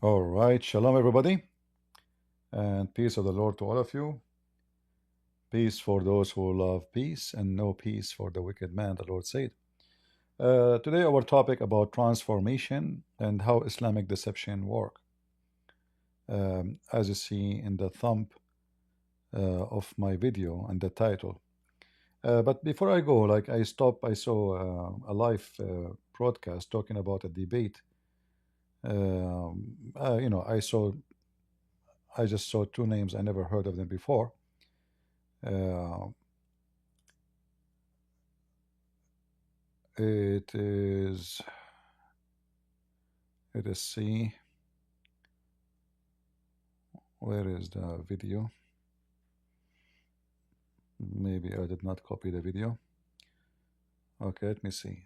All right, shalom everybody, and peace of the Lord to all of you. Peace for those who love peace, and no peace for the wicked man, the Lord said. Today our topic about transformation and how Islamic deception work. As you see in the thumb of my video and the title. But before I go, like I saw a live broadcast talking about a debate. I just saw two names. I never heard of them before. Uh, it is C. Where is the video? Maybe I did not copy the video. Okay, let me see.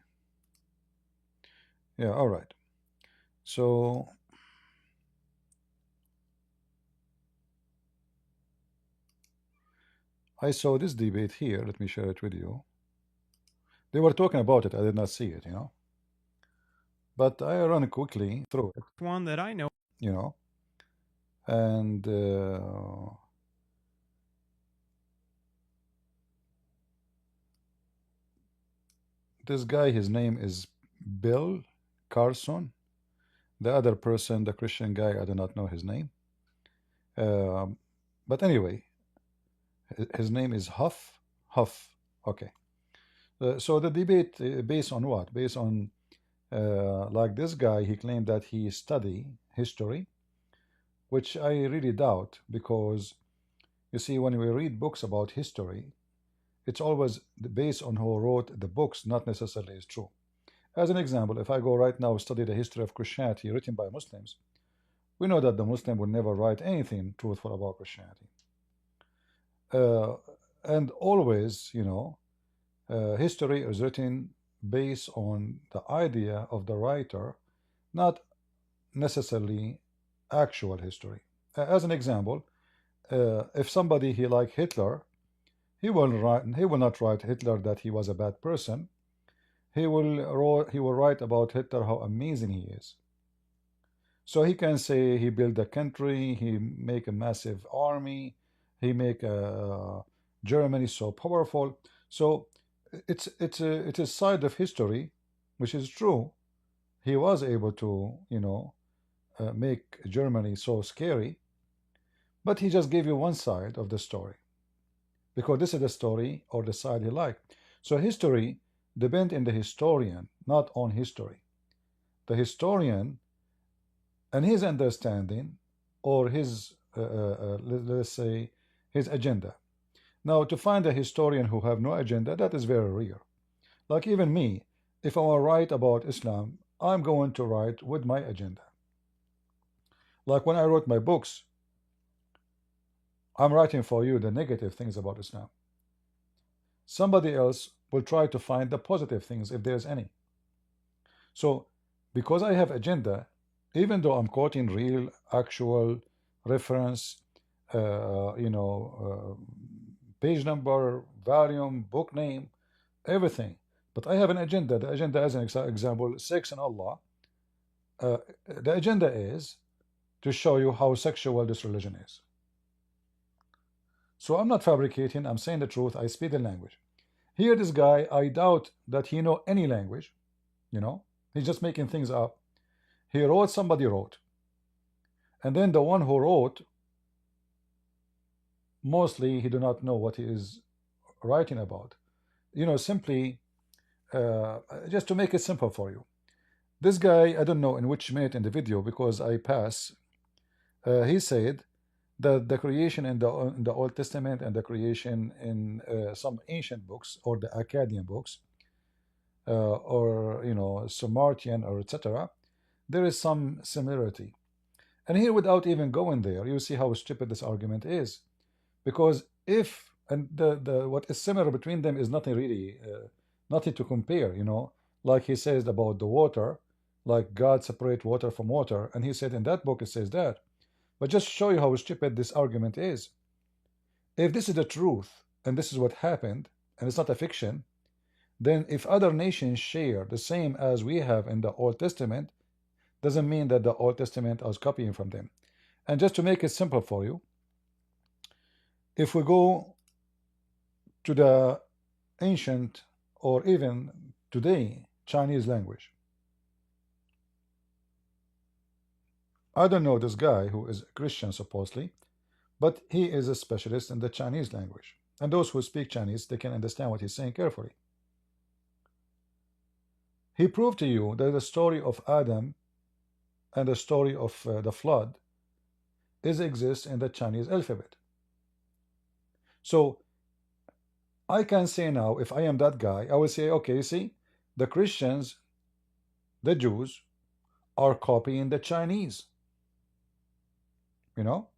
Yeah, all right. So I saw this debate here. Let me share it with you. They were talking about it. I did not see it, But I run quickly through it, One that I know. And this guy, his name is Bill Carson. The other person, the Christian guy, I do not know his name. But anyway, his name is Huff. Okay. So the debate based on what? Based on like this guy, he claimed that he studied history, which I really doubt, because you see, when we read books about history, it's always based on who wrote the books, not necessarily is true. As an example, if I go right now study the history of Christianity written by Muslims, we know that the Muslim would never write anything truthful about Christianity. And always, history is written based on the idea of the writer, not necessarily actual history. As an example, if somebody he like Hitler, he will not write Hitler that he was a bad person. He will write about Hitler how amazing he is. So he can say he built a country, he make a massive army, he make Germany so powerful. So it's a side of history, which is true. He was able to make Germany so scary, but he just gave you one side of the story, because this is the story or the side he liked. So history depends on the historian, not on history. The historian and his understanding, or his let's say his agenda. Now, to find a historian who have no agenda, that is very rare. Like even me, if I want to write about Islam, I'm going to write with my agenda. Like when I wrote my books, I'm writing for you the negative things about Islam. Somebody else will try to find the positive things if there's any. So because I have agenda, even though I'm quoting real, actual reference, page number, volume, book name, everything, but I have an agenda. The agenda, as an example, sex and Allah. The agenda is to show you how sexual this religion is. So I'm not fabricating, I'm saying the truth, I speak the language. Here, this guy, I doubt that he know any language, he's just making things up. He wrote, somebody wrote. And then the one who wrote, mostly he do not know what he is writing about. Simply, just to make it simple for you. This guy, I don't know in which minute in the video, because I pass, he said that the creation in the Old Testament and the creation in some ancient books or the Akkadian books, or Sumartian or etc., there is some similarity. And here, without even going there, you see how stupid this argument is, because if and the what is similar between them is nothing really, nothing to compare. Like he says about the water, like God separate water from water, and he said in that book it says that. But just show you how stupid this argument is. If this is the truth and this is what happened, and it's not a fiction, then if other nations share the same as we have in the Old Testament, doesn't mean that the Old Testament is copying from them. And just to make it simple for you, if we go to the ancient or even today Chinese language, I don't know this guy who is a Christian supposedly, but he is a specialist in the Chinese language. And those who speak Chinese, they can understand what he's saying carefully. He proved to you that the story of Adam and the story of the flood exists in the Chinese alphabet. So I can say now, if I am that guy, I will say, okay, see, the Christians, the Jews, are copying the Chinese. You know?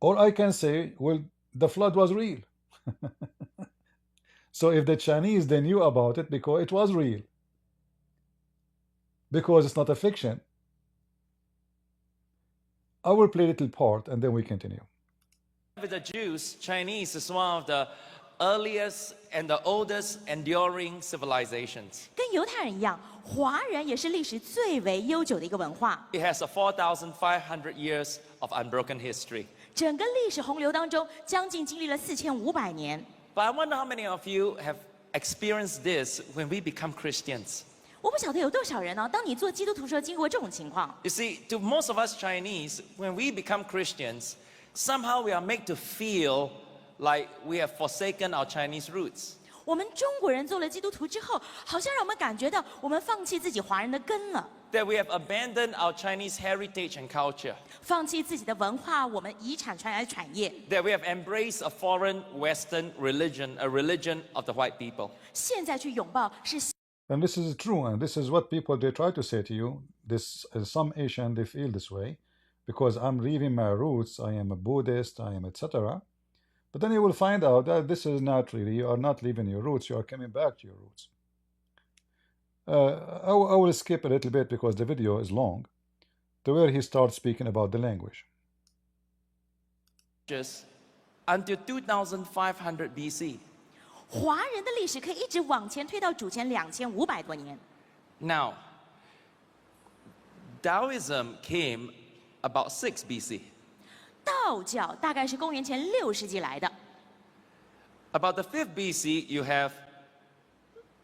Or I can say, well, the flood was real. So if the Chinese, they knew about it because it was real. Because it's not a fiction. I will play a little part and then we continue. With the Jews, Chinese is one of the earliest and the oldest enduring civilizations. 跟犹太人一样，华人也是历史最为悠久的一个文化。It has a 4,500 years of unbroken history. 整个历史洪流当中，将近经历了4500年。But I wonder how many of you have experienced this when we become Christians. 我不晓得有多少人呢、当你做基督徒时候经过这种情况。You see, to most of us Chinese, when we become Christians, somehow we are made to feel like we have forsaken our Chinese roots. 我们中国人做了基督徒之后，好像让我们感觉到我们放弃自己华人的根了， That we have abandoned our Chinese heritage and culture. 放弃自己的文化，我们遗产传来的产业。That we have embraced a foreign Western religion, a religion of the white people. 现在去拥抱是 And this is true, and this is what people, they try to say to you. This some Asian, they feel this way because I'm leaving my roots, I am a Buddhist, I am etc. But then you will find out that this is not really, you are not leaving your roots, you are coming back to your roots. I will skip a little bit because the video is long, to where he starts speaking about the language. Just until 2500 BC. 华人的历史可以一直往前推到主前2500多年。 Now, Taoism came about 6 BC. 道教大概是公元前6世纪来的。 About the 5th BC, you have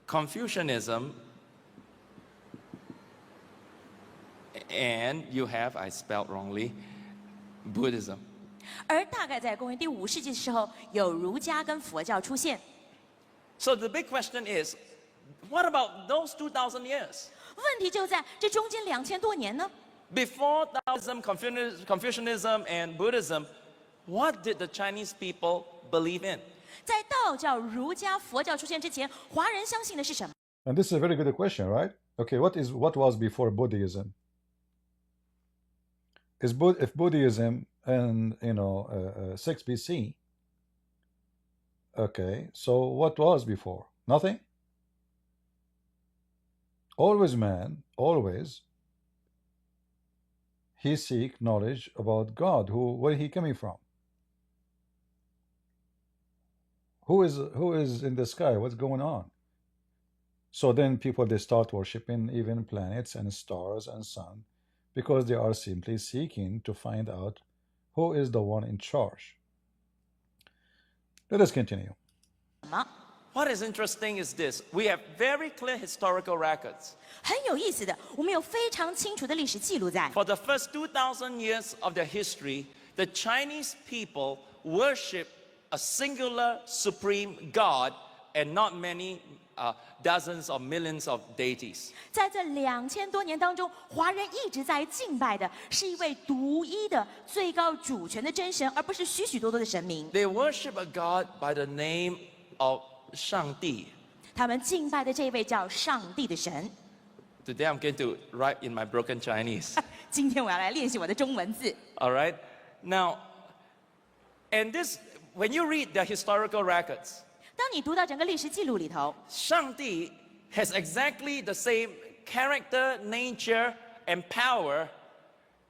Confucianism, and you have, I spelled wrongly, Buddhism. 而大概在公元第5世纪的时候，有儒家跟佛教出现。 So the big question is, what about those 2,000 years? 问题就在这中间2000多年呢？ Before Taoism, Confucianism, and Buddhism, what did the Chinese people believe in? 在道教、儒家、佛教出现之前，华人相信的是什么？ And this is a very good question, right? Okay, what was before Buddhism? If Buddhism and 6 BC, okay, so what was before? Nothing. Always man, always, he seek knowledge about God. Where he coming from? Who is in the sky? What's going on? So then people, they start worshiping even planets and stars and sun because they are simply seeking to find out who is the one in charge. Let us continue. What is interesting is this. We have very clear historical records. 很有意思的，我们有非常清楚的历史记录在。 For the first 2,000 years of their history, the Chinese people worship a singular supreme God and not many dozens or millions of deities. 在这2000多年当中，华人一直在敬拜的是一位独一的、最高主权的真神，而不是许许多多的神明。 They worship a God by the name of 上帝. 他们敬拜的这一位叫上帝的神。 Today I'm going to write in my broken Chinese. 今天我要来练习我的中文字。 All right? Now, and this, when you read the historical records, 当你读到整个历史记录里头， 上帝 has exactly the same character, nature, and power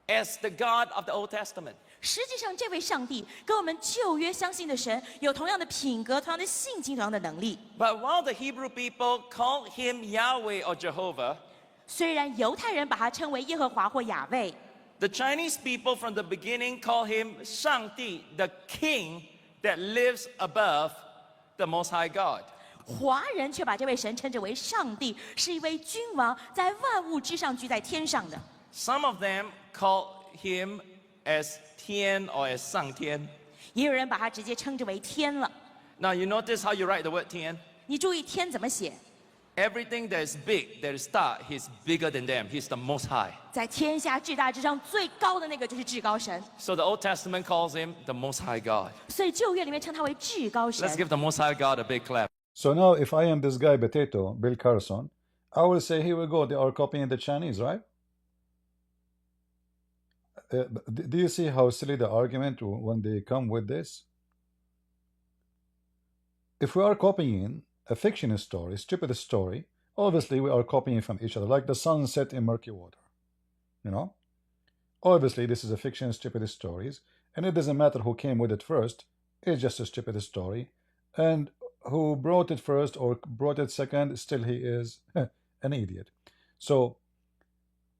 as the God of the Old Testament. 实际上这位上帝跟我们旧约相信的神有同样的品格、同样的性情、同样的能力。 But while the Hebrew people called him Yahweh or Jehovah, 虽然犹太人把它称为耶和华或雅卫， The Chinese people from the beginning call him 上帝, the king that lives above the Most High God. 华人却把这位神称之为上帝，是一位君王，在万物之上居在天上的。 Some of them call him as 天 or as 上天.也有人把它直接称之为天了。 Now you notice how you write the word 天?你注意天怎么写？ Everything that is big, that is star, he's bigger than them. He's the Most High. 在天下至大之上最高的那个就是至高神， So the Old Testament calls him the Most High God. 所以旧约里面称他为至高神 Let's。give the Most High God a big clap. So now if I am this guy Potato, Bill Carson, I will say, here we go, they are copying the Chinese, right? Do you see how silly the argument when they come with this? If we are copying a fictional story, stupid story, obviously we are copying from each other, like the sun set in murky water. You know? Obviously this is a fiction, stupid stories, and it doesn't matter who came with it first, it's just a stupid story. And who brought it first or brought it second, still he is an idiot. So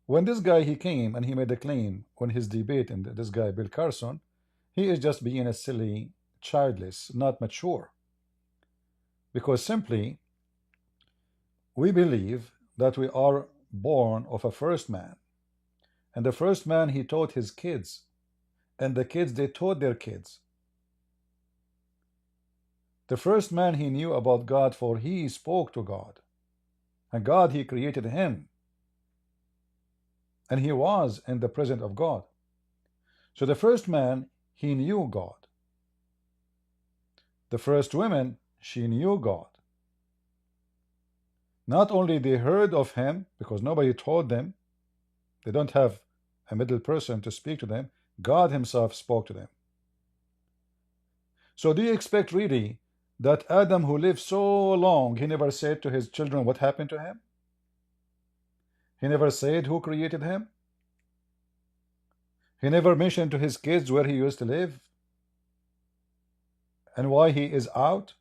when this guy, he came and he made a claim when his debate, and this guy Bill Carson, he is just being a silly, childless, not mature. Because simply, we believe that we are born of a first man. And the first man, he taught his kids. And the kids, they taught their kids. The first man, he knew about God, for he spoke to God. And God, he created him. And he was in the presence of God. So the first man, he knew God. The first woman, she knew God. Not only they heard of him, because nobody told them, they don't have a middle person to speak to them, God himself spoke to them. So do you expect really that Adam, who lived so long, he never said to his children what happened to him? He never said who created him? He never mentioned to his kids where he used to live and why he is out?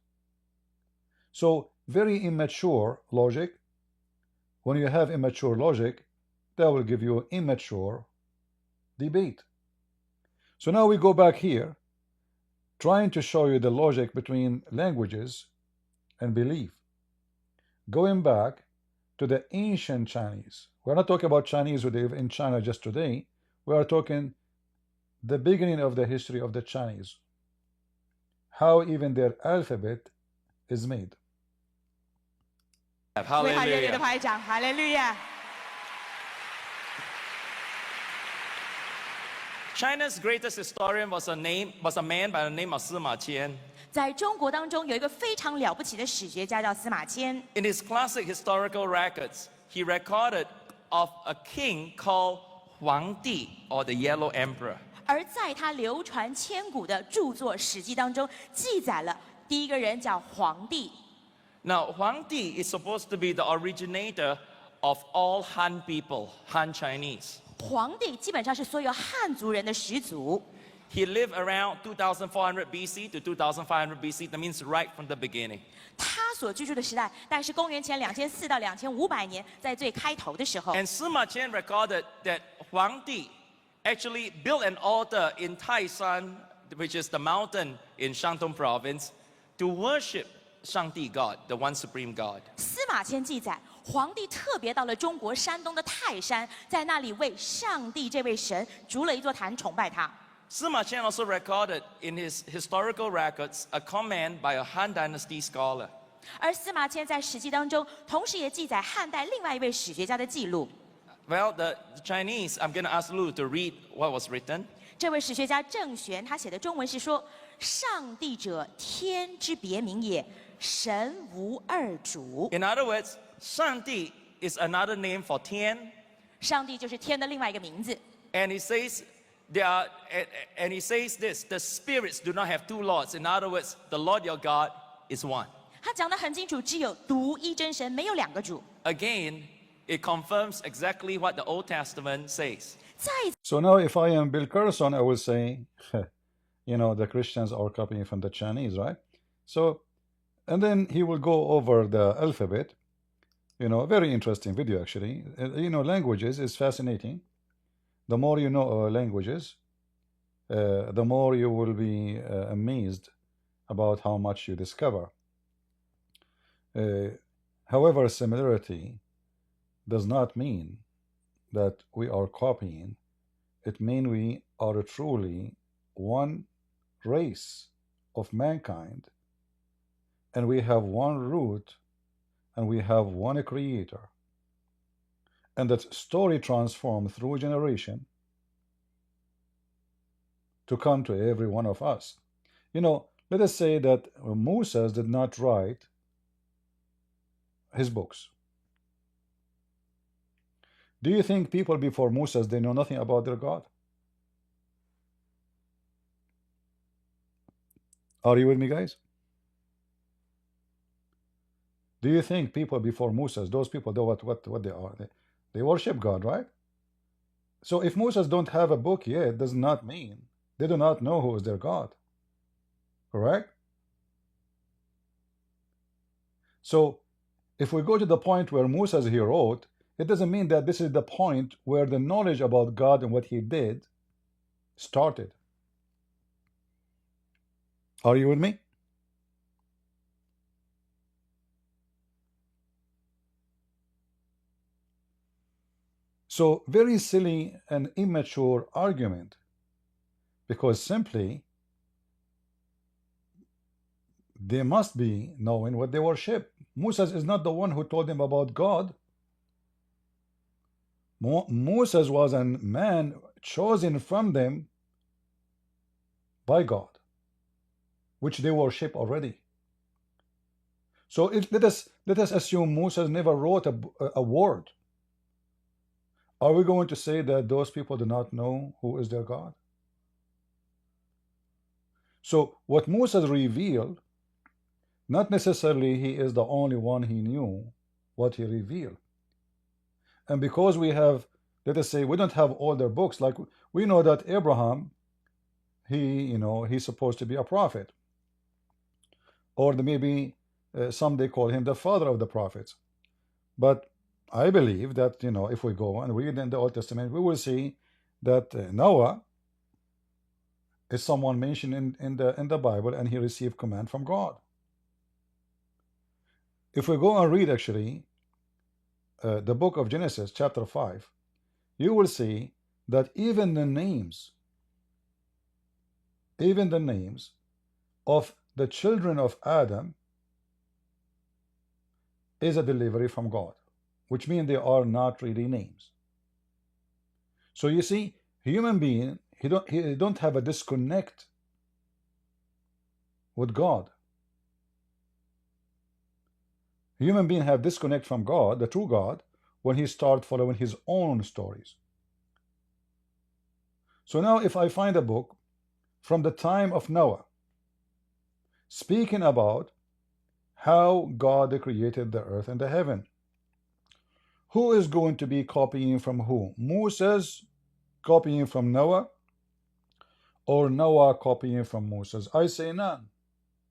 So very immature logic. When you have immature logic, that will give you immature debate. So now we go back here, trying to show you the logic between languages and belief. Going back to the ancient Chinese. We're not talking about Chinese who live in China just today. We are talking the beginning of the history of the Chinese. How even their alphabet is made. 为他热烈的 Hallelujah. 拍掌，哈利路亚！ China's greatest historian was a man by the name of Sima Qian. 在中国当中有一个非常了不起的史学家叫司马迁， In his classic historical records, he recorded of a king called Huang Di, or the Yellow Emperor. 而在他流传千古的著作《史记》当中，记载了第一个人叫黄帝。 Now, Huang Di is supposed to be the originator of all Han people, Han Chinese. 黄帝基本上是所有汉族人的始祖。 He lived around 2400 BC to 2500 BC. That means right from the beginning. 他所居住的时代大概是公元前2400到2500年，在最开头的时候。 And Sima Qian recorded that Huang Di actually built an altar in Taishan, which is the mountain in Shandong province, to worship Shangdi God, the one supreme God. 司马迁记载，黄帝特别到了中国山东的泰山，在那里为上帝这位神筑了一座坛，崇拜他。 Sima Qian also recorded in his historical records a comment by a Han Dynasty scholar. 而司马迁在《史记》当中，同时也记载汉代另外一位史学家的记录。 Well, the Chinese, I'm going to ask Lu to read what was written. 这位史学家郑玄他写的中文是说：“上帝者，天之别名也，神无二主。 In other words, Shangdi is another name for Tian. 上帝就是天的另外一个名字。 And he says and he says this, the spirits do not have two lords. In other words, the Lord your God is one. 他讲得很清楚，只有独一真神，没有两个主。 Again, it confirms exactly what the Old Testament says. 再 So now if I am Bill Carson, I will say, you know, the Christians are copying from the Chinese, right? So, and then he will go over the alphabet Very interesting video actually. Languages is fascinating. The more you know languages, the more you will be amazed about how much you discover. However, similarity does not mean that we are copying. It means we are truly one race of mankind, and we have one root, and we have one creator, and that story transformed through generation to come to every one of us. Let us say that Moses did not write his books. Do you think people before Moses, they know nothing about their God? Are you with me, guys? Do you think people before Moses, those people know what they are? They worship God, right? So if Moses don't have a book yet, does not mean they do not know who is their God. Correct? So if we go to the point where Moses he wrote, it doesn't mean that this is the point where the knowledge about God and what he did started. Are you with me? So very silly and immature argument, because simply they must be knowing what they worship. Moses is not the one who told them about God. Moses was a man chosen from them by God, which they worship already. So let us assume Moses never wrote a word. Are we going to say that those people do not know who is their God? So what Moses revealed, not necessarily he is the only one he knew what he revealed. And because we have, let us say, we don't have all their books, like we know that Abraham, he's supposed to be a prophet. Or maybe some they call him the father of the prophets. But I believe that, if we go and read in the Old Testament, we will see that Noah is someone mentioned in the Bible, and he received command from God. If we go and read actually the book of Genesis chapter 5, you will see that even the names of the children of Adam is a delivery from God, which means they are not really names. So you see, human being, he don't have a disconnect with God. Human being have disconnect from God, the true God, when he start following his own stories. So now if I find a book from the time of Noah speaking about how God created the earth and the heaven, who is going to be copying from who? Moses copying from Noah, or Noah copying from Moses? I say none,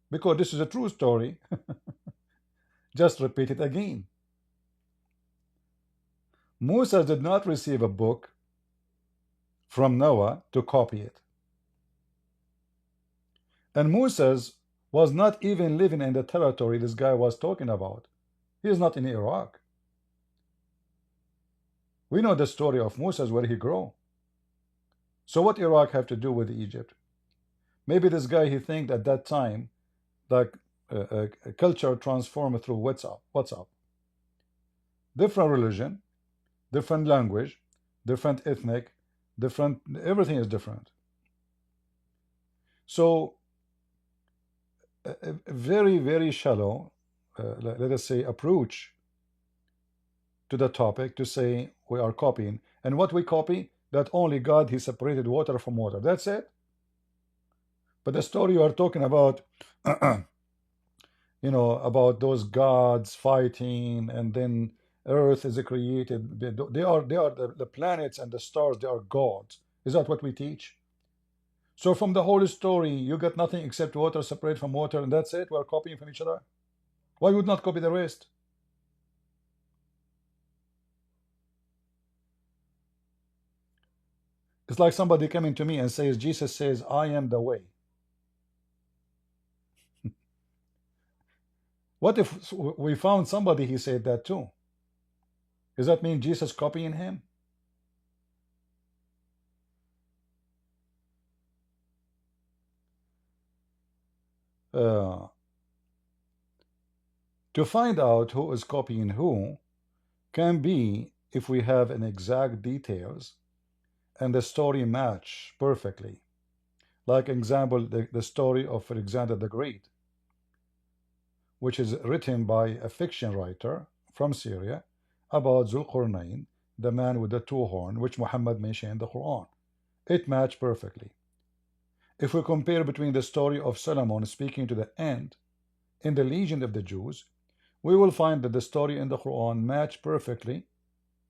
because this is a true story. Just repeat it again. Moses did not receive a book from Noah to copy it. And Moses was not even living in the territory this guy was talking about. He is not in Iraq. We know the story of Moses, where he grew. So what Iraq have to do with Egypt? Maybe this guy, he think at that time that culture transformed through WhatsApp. Different religion, different language, different ethnic, different, everything is different. So a very, very shallow, let us say, approach to the topic to say we are copying. And what we copy, that only God, he separated water from water. That's it. But the story you are talking about, about those gods fighting, and then earth is created. They are the planets and the stars, they are gods. Is that what we teach? So from the whole story, you get nothing except water separate from water, and that's it. We are copying from each other. Why would not copy the rest? It's like somebody coming to me and says, Jesus says, I am the way. What if we found somebody he said that too? Does that mean Jesus copying him? To find out who is copying who can be if we have an exact details and the story match perfectly. Like example, the story of Alexander the Great, which is written by a fiction writer from Syria about Zulqarnain, the man with the two horns, which Muhammad mentioned in the Quran. It matched perfectly. If we compare between the story of Solomon speaking to the ant in the Legion of the Jews, we will find that the story in the Quran matched perfectly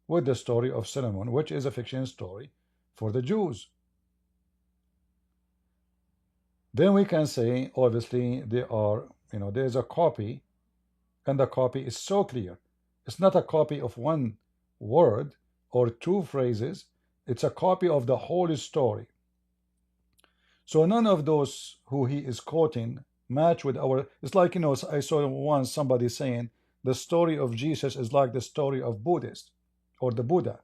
with the story of Solomon, which is a fiction story for the Jews. Then we can say, obviously, there's a copy, and the copy is so clear. It's not a copy of one word or two phrases, it's a copy of the whole story. So none of those who he is quoting match with our. It's like, I saw once somebody saying the story of Jesus is like the story of Buddhist or the Buddha.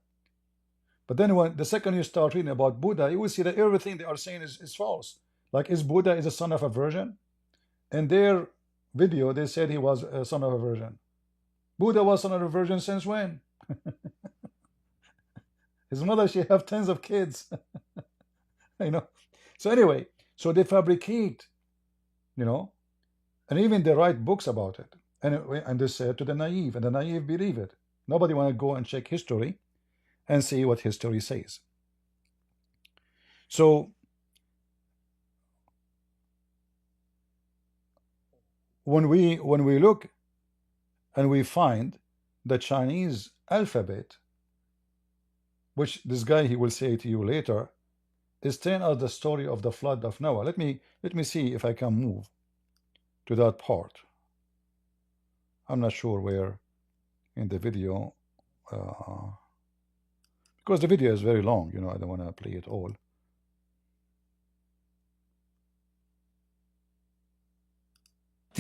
But then when the second you start reading about Buddha, you will see that everything they are saying is false. Like, is Buddha is a son of a virgin? In their video, they said he was a son of a virgin. Buddha was son of a virgin since when? His mother, she have tens of kids. So anyway, so they fabricate, and even they write books about it. And they say it to the naive, and the naive believe it. Nobody want to go and check history and see what history says. So when we look and we find the Chinese alphabet, which this guy, he will say to you later, is telling us the story of the flood of Noah. Let me see if I can move to that part. I'm not sure where in the video, because the video is very long, I don't want to play it all.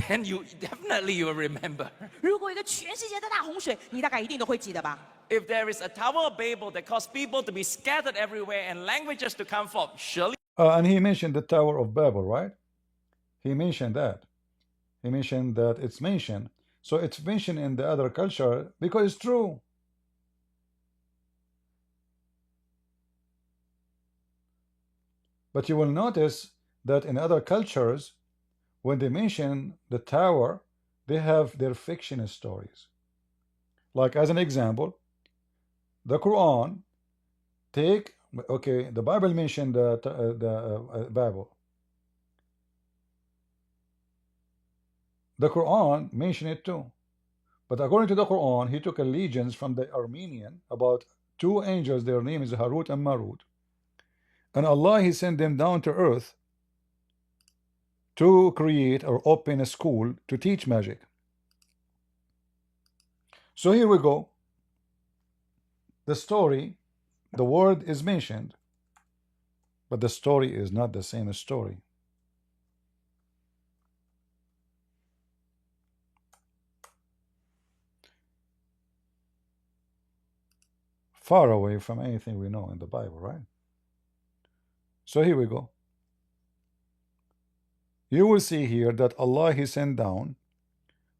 Then you will remember. 如果一个全世界的大洪水，你大概一定都会记得吧？ If there is a Tower of Babel that caused people to be scattered everywhere and languages to come forth, surely. And he mentioned the Tower of Babel, right? He mentioned that. He mentioned that it's mentioned. So it's mentioned in the other culture because it's true. But you will notice that in other cultures, when they mention the tower, they have their fiction stories. Like, as an example, the Quran, the Bible mentioned the Babel. The Quran mentioned it too. But according to the Quran, he took allegiance from the Armenian about two angels, their name is Harut and Marut. And Allah, he sent them down to earth to create or open a school to teach magic. So here we go. The story, the word is mentioned, but the story is not the same story. Far away from anything we know in the Bible, right? So here we go. You will see here that Allah, he sent down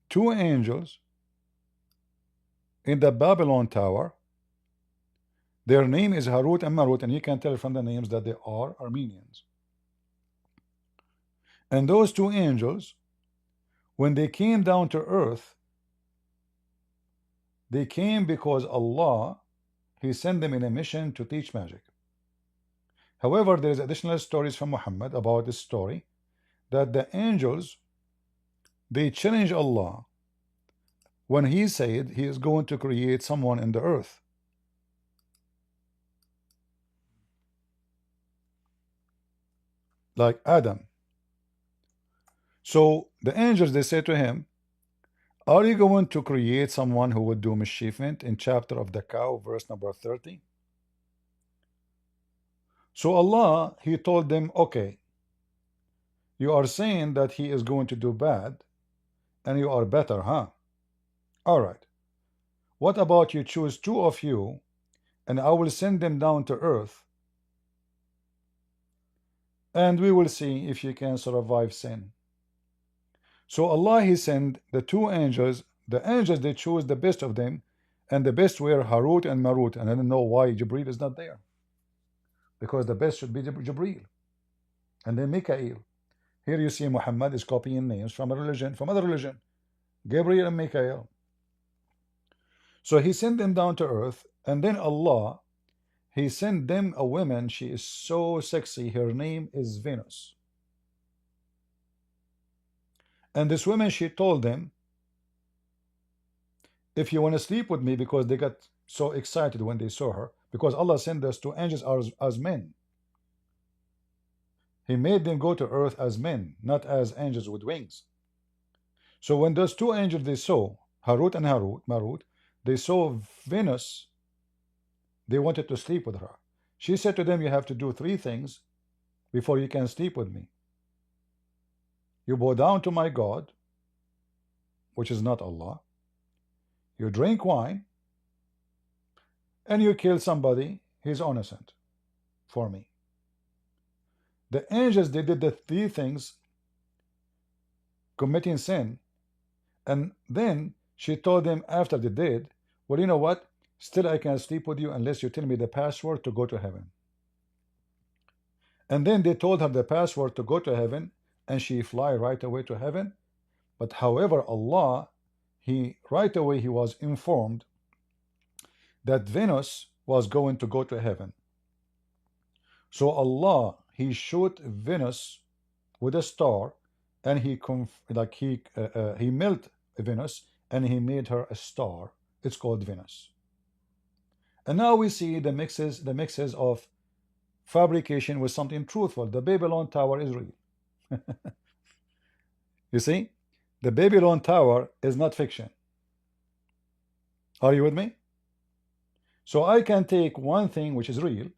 two angels in the Babylon tower. Their name is Harut and Marut, and you can tell from the names that they are Armenians. And those two angels, when they came down to earth, they came because Allah, he sent them in a mission to teach magic. However, there is additional stories from Muhammad about this story, that the angels, they challenge Allah when he said he is going to create someone in the earth. Like Adam. So the angels, they say to him, are you going to create someone who would do mischievement in chapter of the cow, verse number 30? So Allah, He told them, okay, you are saying that he is going to do bad, and you are better, huh? All right. What about you choose two of you, and I will send them down to earth, and we will see if you can survive sin. So Allah, He sent the two angels. The angels, they chose the best of them, and the best were Harut and Marut. And I don't know why Jibril is not there, because the best should be Jibril, and then Mikael. Here you see Muhammad is copying names from a religion, from other religion, Gabriel and Mikael. So He sent them down to earth, and then Allah, He sent them a woman. She is so sexy. Her name is Venus. And this woman, she told them, if you want to sleep with me, because they got so excited when they saw her, because Allah sent us two angels as men. He made them go to earth as men, not as angels with wings. So when those two angels, they saw Harut and Marut, they saw Venus, they wanted to sleep with her. She said to them, you have to do three things before you can sleep with me. You bow down to my God, which is not Allah. You drink wine, and you kill somebody, he's innocent for me. The angels, they did the three things, committing sin, and then she told them after they did, well, you know what? Still I can't sleep with you unless you tell me the password to go to heaven. And then they told her the password to go to heaven, and she fly right away to heaven. But however, Allah, He right away He was informed that Venus was going to go to heaven. So Allah, He shot Venus with a star, and He melted Venus, and He made her a star. It's called Venus. And now we see the mixes of fabrication with something truthful. The Babylon Tower is real. You see, the Babylon Tower is not fiction. Are you with me? So I can take one thing which is real,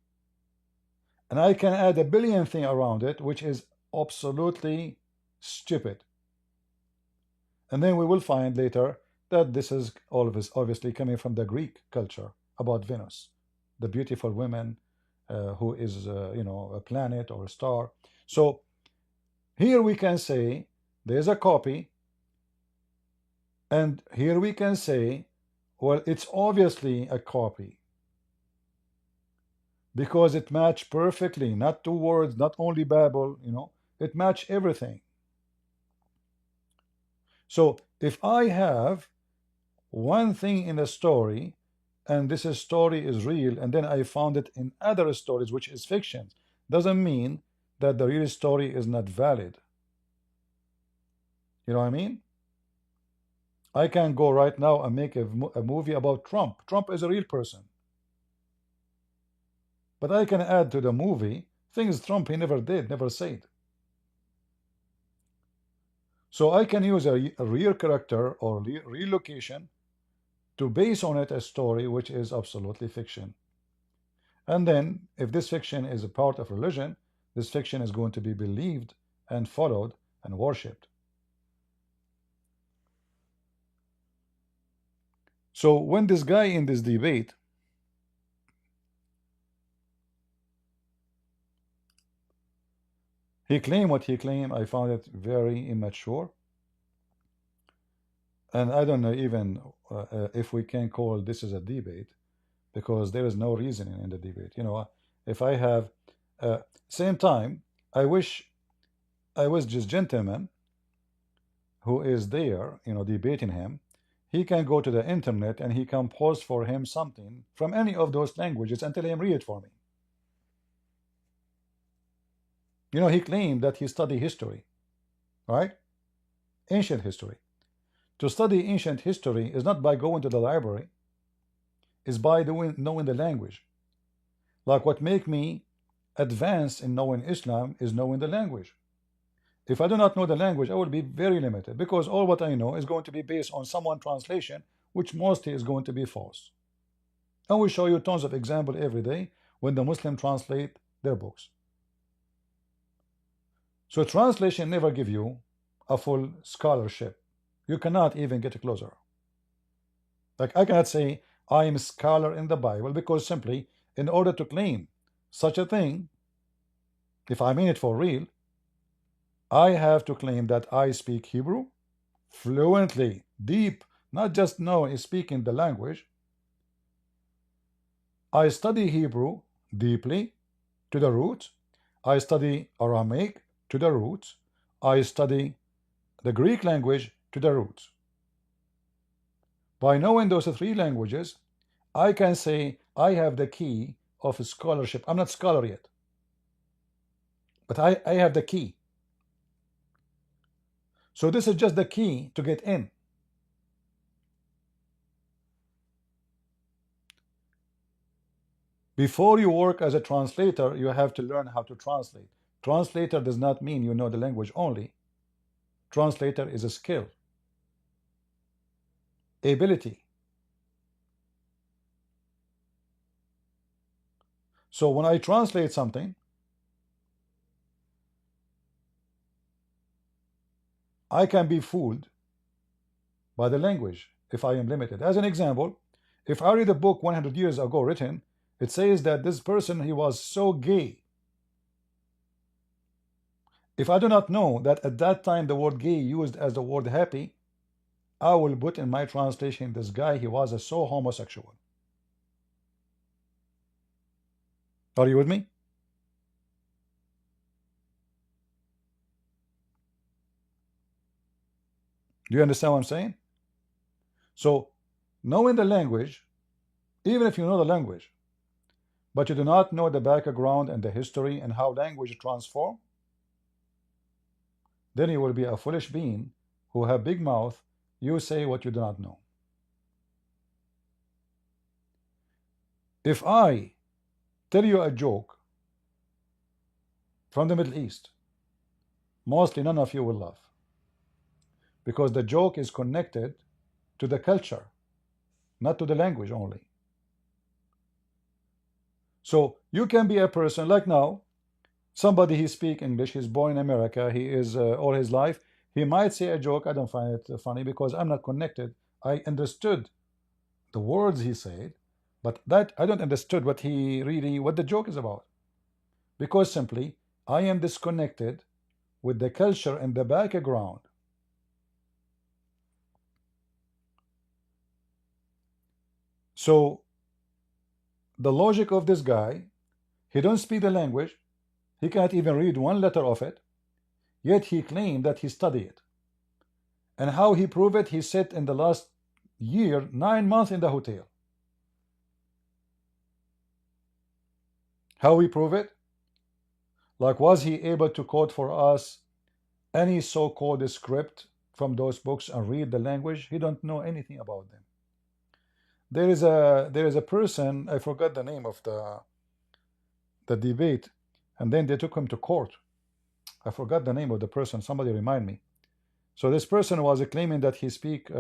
and I can add a billion things around it which is absolutely stupid. And then we will find later that this is always obviously coming from the Greek culture about Venus, the beautiful woman who is a planet or a star. So here we can say there's a copy, and here we can say, well, it's obviously a copy because it matched perfectly, not two words, not only Babel, it matched everything. So if I have one thing in a story, and this story is real, and then I found it in other stories which is fiction, doesn't mean that the real story is not valid. You know what I mean? I can go right now and make a movie about Trump. Trump is a real person. But I can add to the movie things Trump he never did, never said. So I can use a real character or real location to base on it a story which is absolutely fiction. And then if this fiction is a part of religion, this fiction is going to be believed and followed and worshipped. So when this guy in this debate, he claimed what he claimed, I found it very immature. And I don't know even if we can call this as a debate, because there is no reasoning in the debate. If I have, same time, I wish I was just gentleman who is there, debating him. He can go to the internet and he can post for him something from any of those languages and tell him read it for me. He claimed that he studied history, right? Ancient history. To study ancient history is not by going to the library, it's by knowing the language. Like what make me advance in knowing Islam is knowing the language. If I do not know the language, I will be very limited, because all what I know is going to be based on someone translation, which mostly is going to be false. I will show you tons of examples every day when the Muslim translate their books. So translation never give you a full scholarship. You cannot even get closer. Like I cannot say I am a scholar in the Bible, because simply in order to claim such a thing, if I mean it for real, I have to claim that I speak Hebrew fluently, deep, not just know speaking the language. I study Hebrew deeply to the roots. I study Aramaic to the roots. I study the Greek language to the roots. By knowing those three languages, I can say I have the key of scholarship. I'm not scholar yet, but I have the key. So this is just the key to get in. Before you work as a translator, you have to learn how to translate. Translator does not mean you know the language only. Translator is a skill, ability. So when I translate something, I can be fooled by the language if I am limited. As an example, if I read a book 100 years ago written, it says that this person, he was so gay. If I do not know that at that time the word gay used as the word happy, I will put in my translation, this guy, he was so homosexual. Are you with me? Do you understand what I'm saying? So, knowing the language, even if you know the language, but you do not know the background and the history and how language transform, then you will be a foolish being who have big mouth. You say what you do not know. If I tell you a joke from the Middle East, mostly none of you will laugh, because the joke is connected to the culture, not to the language only. So you can be a person like now, somebody, he speak English, he's born in America, he is all his life, he might say a joke, I don't find it funny because I'm not connected. I understood the words he said, but that I don't understood what the joke is about, because simply I am disconnected with the culture and the background. So the logic of this guy, he don't speak the language, he can't even read one letter of it, yet he claimed that he studied it. And how he proved it? He said in the last year, 9 months in the hotel. How he prove it? Like, was he able to quote for us any so-called script from those books and read the language? He don't know anything about them. There is a person, I forgot the name of the debate, and then they took him to court. I forgot the name of the person. Somebody remind me. So this person was claiming that he speak,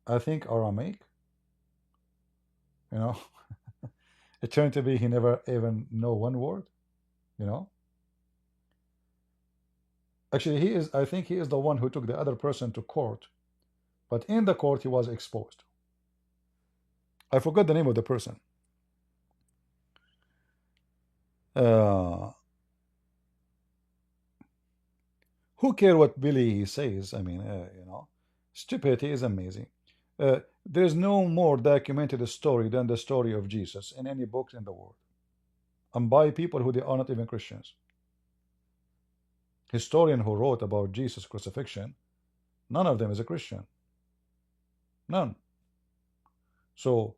I think, Aramaic. You know, it turned to be he never even know one word. You know. Actually, I think he is the one who took the other person to court, but in the court he was exposed. I forgot the name of the person. Who care what Billy says? I mean, you know, stupidity is amazing. There's no more documented story than the story of Jesus in any book in the world, and by people who they are not even Christians. Historian who wrote about Jesus' crucifixion, none of them is a Christian. None. So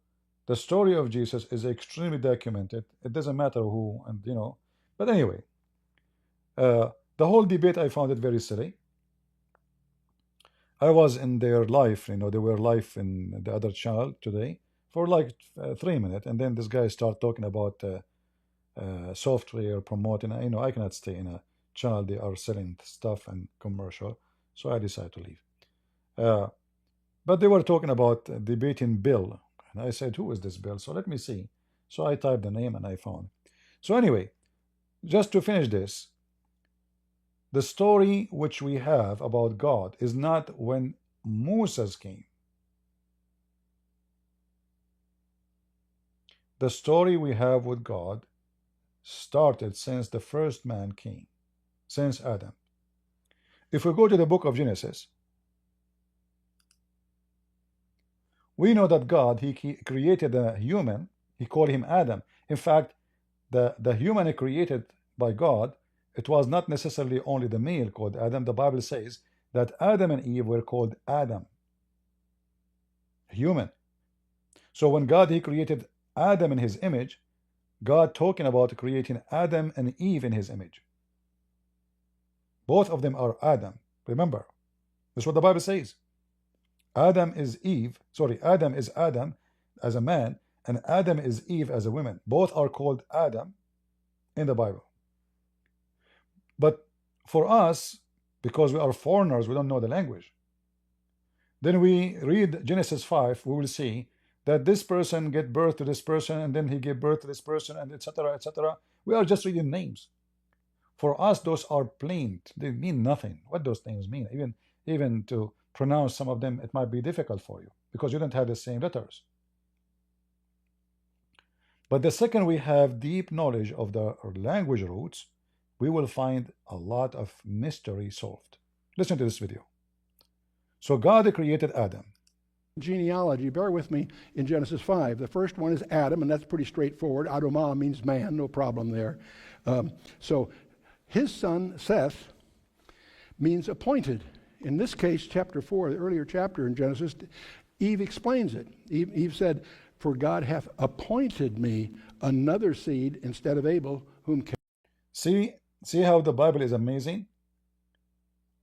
the story of Jesus is extremely documented. It doesn't matter who, and you know. But anyway, the whole debate, I found it very silly. I was in their live, you know, they were live in the other channel today for like 3 minutes, and then this guy started talking about software promoting. You know, I cannot stay in a channel they are selling stuff and commercial, so I decided to leave. But they were talking about debating Bill, and I said, who is this Bill? So let me see. So I typed the name and I found. So anyway, just to finish this, the story which we have about God is not when Moses came. The story we have with God started since the first man came, since Adam. If we go to the book of Genesis, we know that God, he created a human. He called him Adam. In fact, the human created by God, it was not necessarily only the male called Adam. The Bible says that Adam and Eve were called Adam, human. So when God, he created Adam in his image, God talking about creating Adam and Eve in his image. Both of them are Adam. Remember, that's what the Bible says. Adam is Adam is Adam as a man, and Adam is Eve as a woman. Both are called Adam in the Bible. But for us, because we are foreigners, we don't know the language. Then we read Genesis 5, we will see that this person get birth to this person, and then he gave birth to this person, and etc., etc. We are just reading names. For us, those are plain. They mean nothing. What those names mean, even to pronounce some of them, it might be difficult for you because you don't have the same letters. But the second we have deep knowledge of the language roots, we will find a lot of mystery solved. Listen to this video. So God created Adam. Genealogy, bear with me, in Genesis 5. The first one is Adam, and that's pretty straightforward. Adamah means man, no problem there. So his son, Seth, means appointed. In this case, chapter 4, the earlier chapter in Genesis, Eve explains it. Eve said, "For God hath appointed me another seed instead of Abel, whom..." See how the Bible is amazing?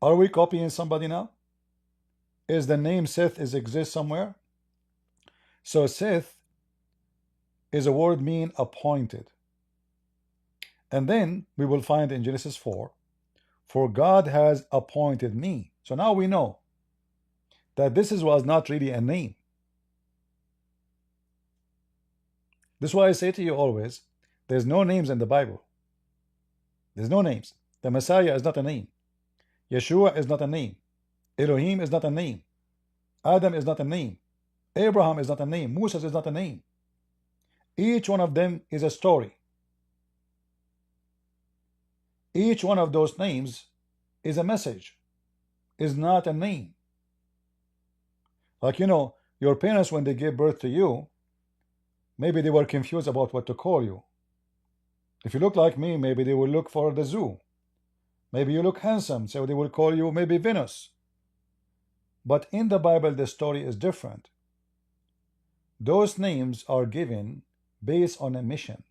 Are we copying somebody now? Is the name Seth exist somewhere? So Seth is a word mean appointed. And then we will find in Genesis 4, "For God has appointed me." So now we know that this was not really a name. This is why I say to you always, there's no names in the Bible. There's no names. The Messiah is not a name. Yeshua is not a name. Elohim is not a name. Adam is not a name. Abraham is not a name. Moses is not a name. Each one of them is a story. Each one of those names is a message, is not a name. Like, you know, your parents, when they gave birth to you, maybe they were confused about what to call you. If you look like me, maybe they will look for the zoo. Maybe you look handsome, so they will call you maybe Venus. But in the Bible, the story is different. Those names are given based on a mission,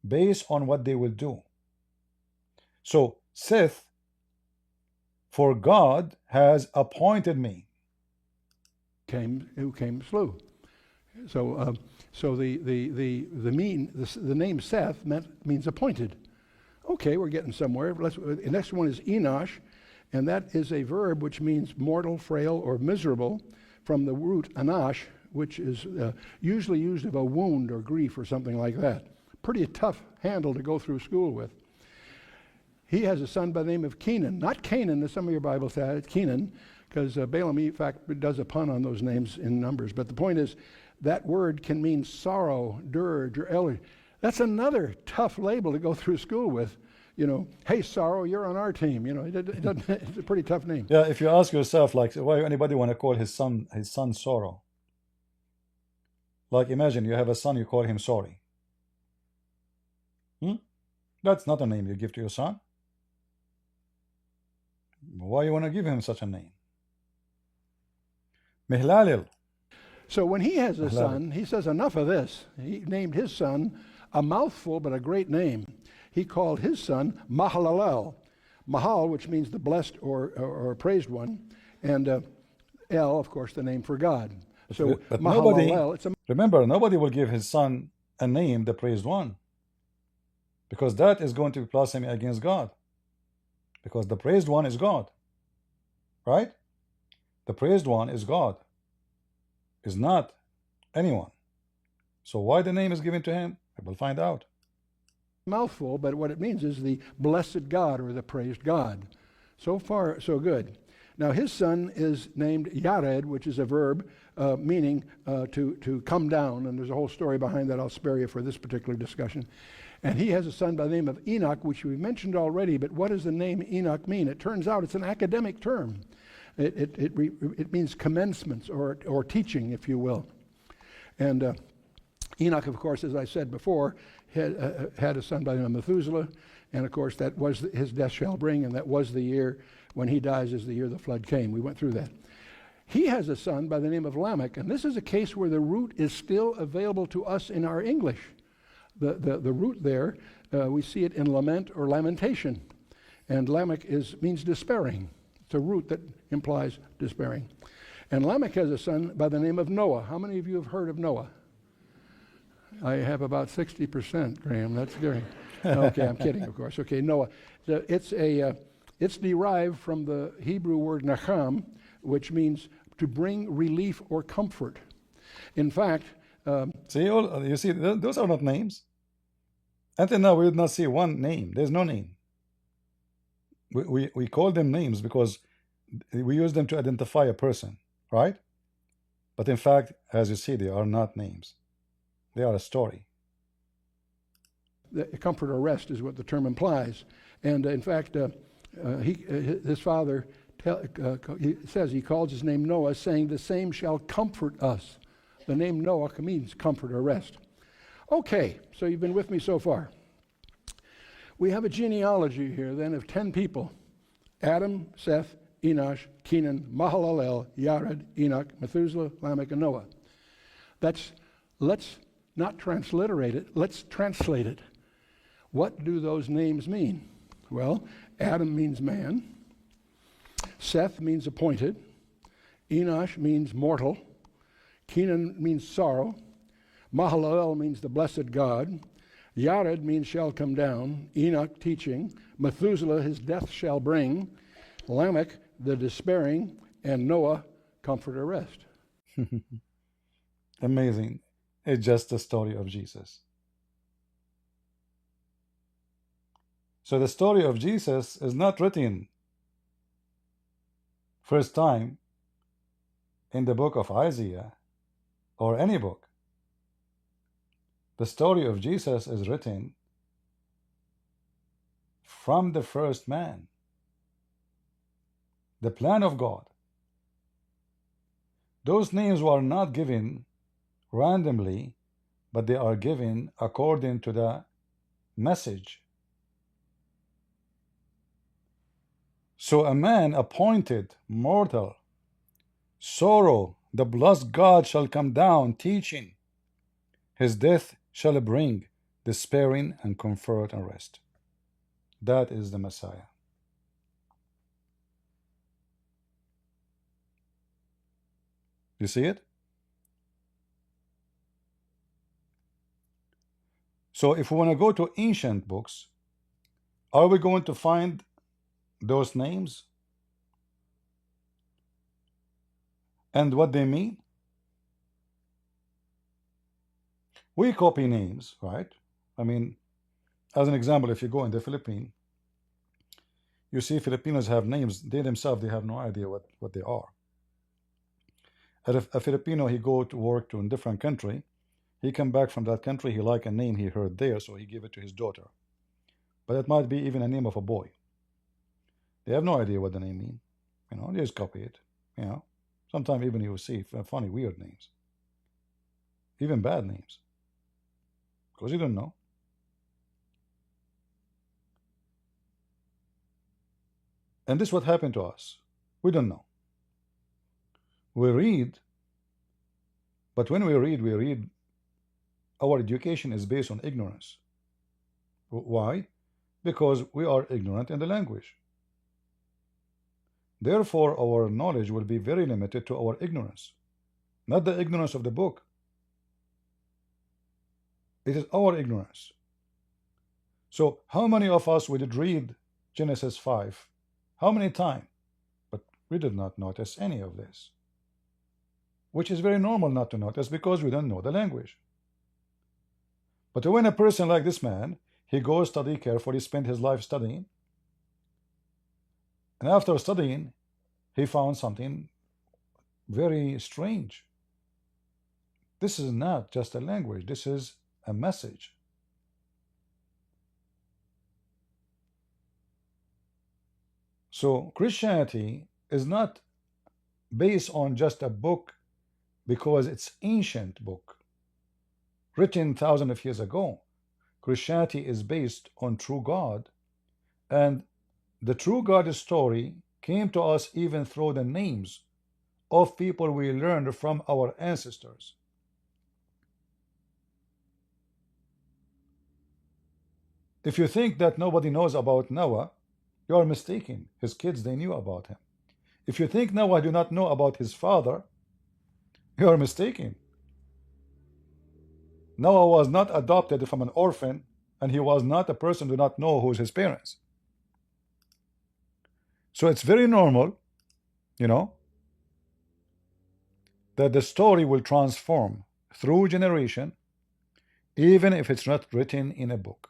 based on what they will do. So Seth, "For God has appointed me." Who came slew. So the name Seth means appointed. Okay, we're getting somewhere. The next one is Enosh, and that is a verb which means mortal, frail, or miserable, from the root anash, which is usually used of a wound or grief or something like that. Pretty tough handle to go through school with. He has a son by the name of Kenan, not Canaan, as some of your Bibles have it, Kenan, because Balaam, in fact, does a pun on those names in Numbers. But the point is, that word can mean sorrow, dirge, or elder. That's another tough label to go through school with. You know, "Hey, sorrow, you're on our team." You know, it's a pretty tough name. Yeah, if you ask yourself, like, why anybody want to call his son Sorrow? Like, imagine you have a son, you call him Sorry. That's not a name you give to your son. Why you want to give him such a name? Mihlalil. So when he has a son, he says, enough of this. He named his son a mouthful, but a great name. He called his son Mahalalel. Mahal, which means the blessed or praised one, and El, of course, the name for God. So but Mahalalel, remember, nobody will give his son a name, the praised one, because that is going to be blasphemy against God, because the praised one is God, right? The praised one is God, is not anyone. So why the name is given to him? We'll find out. Mouthful, but what it means is the blessed God or the praised God. So far, so good. Now his son is named Yared, which is a verb meaning to come down, and there's a whole story behind that I'll spare you for this particular discussion. And he has a son by the name of Enoch, which we mentioned already, but what does the name Enoch mean? It turns out it's an academic term. It means commencements or teaching, if you will. And Enoch, of course, as I said before, had a son by the name of Methuselah, and of course that was his death shall bring, and that was the year when he dies is the year the flood came. We went through that. He has a son by the name of Lamech, and this is a case where the root is still available to us in our English. The root there, we see it in lament or lamentation, and Lamech means despairing. It's a root that implies despairing. And Lamech has a son by the name of Noah. How many of you have heard of Noah? I have about 60%, Graham. That's good. Okay, I'm kidding, of course. Okay, Noah. It's derived from the Hebrew word nacham, which means to bring relief or comfort. In fact, you see, those are not names. Until now, we did not see one name. There's no name. We call them names because we use them to identify a person, right? But in fact, as you see, they are not names. They are a story. The comfort or rest is what the term implies. And in fact, his father says he calls his name Noah, saying the same shall comfort us. The name Noah means comfort or rest. Okay, so you've been with me so far. We have a genealogy here then of 10 people. Adam, Seth, Enosh, Kenan, Mahalalel, Yared, Enoch, Methuselah, Lamech, and Noah. Let's not transliterate it, let's translate it. What do those names mean? Well, Adam means man. Seth means appointed. Enosh means mortal. Kenan means sorrow. Mahalalel means the blessed God. Yared means shall come down. Enoch, teaching. Methuselah, his death shall bring. Lamech, the despairing. And Noah, comfort or rest. Amazing. It's just the story of Jesus. So the story of Jesus is not written first time in the book of Isaiah or any book. The story of Jesus is written from the first man. The plan of God. Those names were not given randomly, but they are given according to the message. So a man appointed, mortal, sorrow, the blessed God shall come down, teaching. His death shall bring despairing and comfort and rest. That is the Messiah. You see it? So if we want to go to ancient books, are we going to find those names and what they mean? We copy names, right? I mean, as an example, if you go in the Philippines, you see Filipinos have names, they themselves, they have no idea what they are. And if a Filipino, he go to work to a different country, he come back from that country, he like a name he heard there, so he give it to his daughter. But it might be even a name of a boy. They have no idea what the name means. You know, they just copy it. You know, sometimes even you will see funny, weird names. Even bad names. Because you don't know. And this is what happened to us. We don't know. We read, but when we read, our education is based on ignorance. Why? Because we are ignorant in the language. Therefore, our knowledge will be very limited to our ignorance, not the ignorance of the book. It is our ignorance. So, how many of us we did read Genesis 5? How many times? But we did not notice any of this, which is very normal not to notice because we don't know the language. But when a person like this man, he goes study carefully, spend his life studying, and after studying, he found something very strange. This is not just a language, this is a message. So Christianity is not based on just a book because it's ancient book written thousands of years ago. Christianity is based on true God, and the true God story came to us even through the names of people we learned from our ancestors. If you think that nobody knows about Noah, you are mistaken. His kids, they knew about him. If you think Noah do not know about his father, you are mistaken. Noah was not adopted from an orphan, and he was not a person who do not know who's his parents. So it's very normal, you know, that the story will transform through generation, even if it's not written in a book.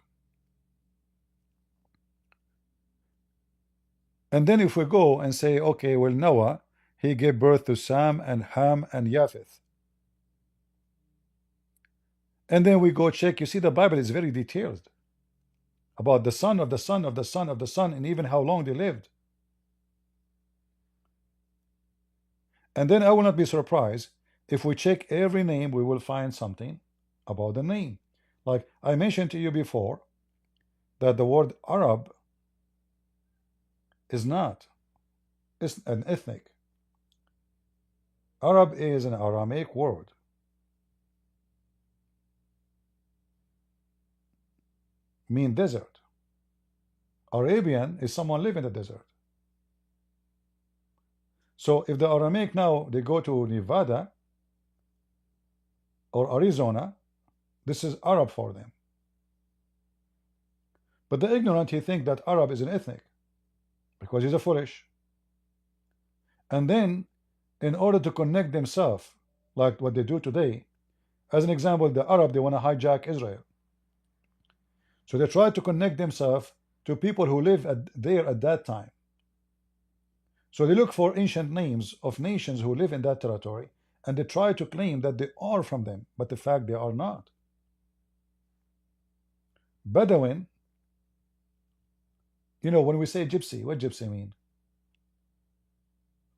And then if we go and say, okay, well, Noah, he gave birth to Sam and Ham and Japheth. And then we go check, you see the Bible is very detailed about the son of the son of the son of the son, and even how long they lived. And then I will not be surprised if we check every name, we will find something about the name. Like I mentioned to you before, that the word Arab is not, it's an ethnic. Arab is an Aramaic word. Mean desert. Arabian is someone live in the desert. So if the Aramaic now, they go to Nevada or Arizona, this is Arab for them. But the ignorant, he think that Arab is an ethnic because he's a foolish. And then in order to connect themselves, like what they do today, as an example, the Arab, they want to hijack Israel. So they try to connect themselves to people who live there at that time. So they look for ancient names of nations who live in that territory, and they try to claim that they are from them, but the fact they are not. Bedouin, you know, when we say gypsy, what gypsy mean?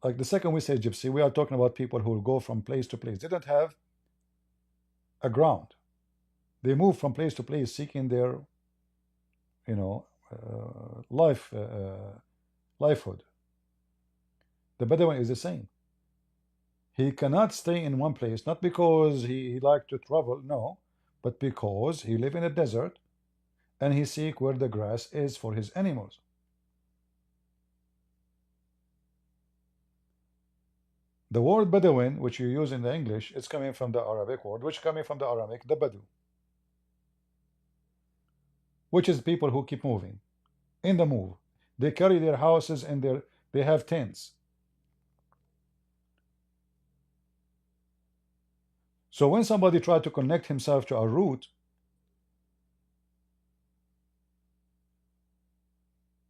Like the second we say gypsy, we are talking about people who go from place to place. They don't have a ground. They move from place to place seeking their, you know, livelihood. The Bedouin is the same. He cannot stay in one place, not because he liked to travel, no, but because he live in a desert and he seek where the grass is for his animals. The word Bedouin, which you use in the English, is coming from the Arabic word, which coming from the Aramaic, the Badu, which is people who keep moving, in the move. They carry their houses and they have tents. So when somebody tried to connect himself to a route,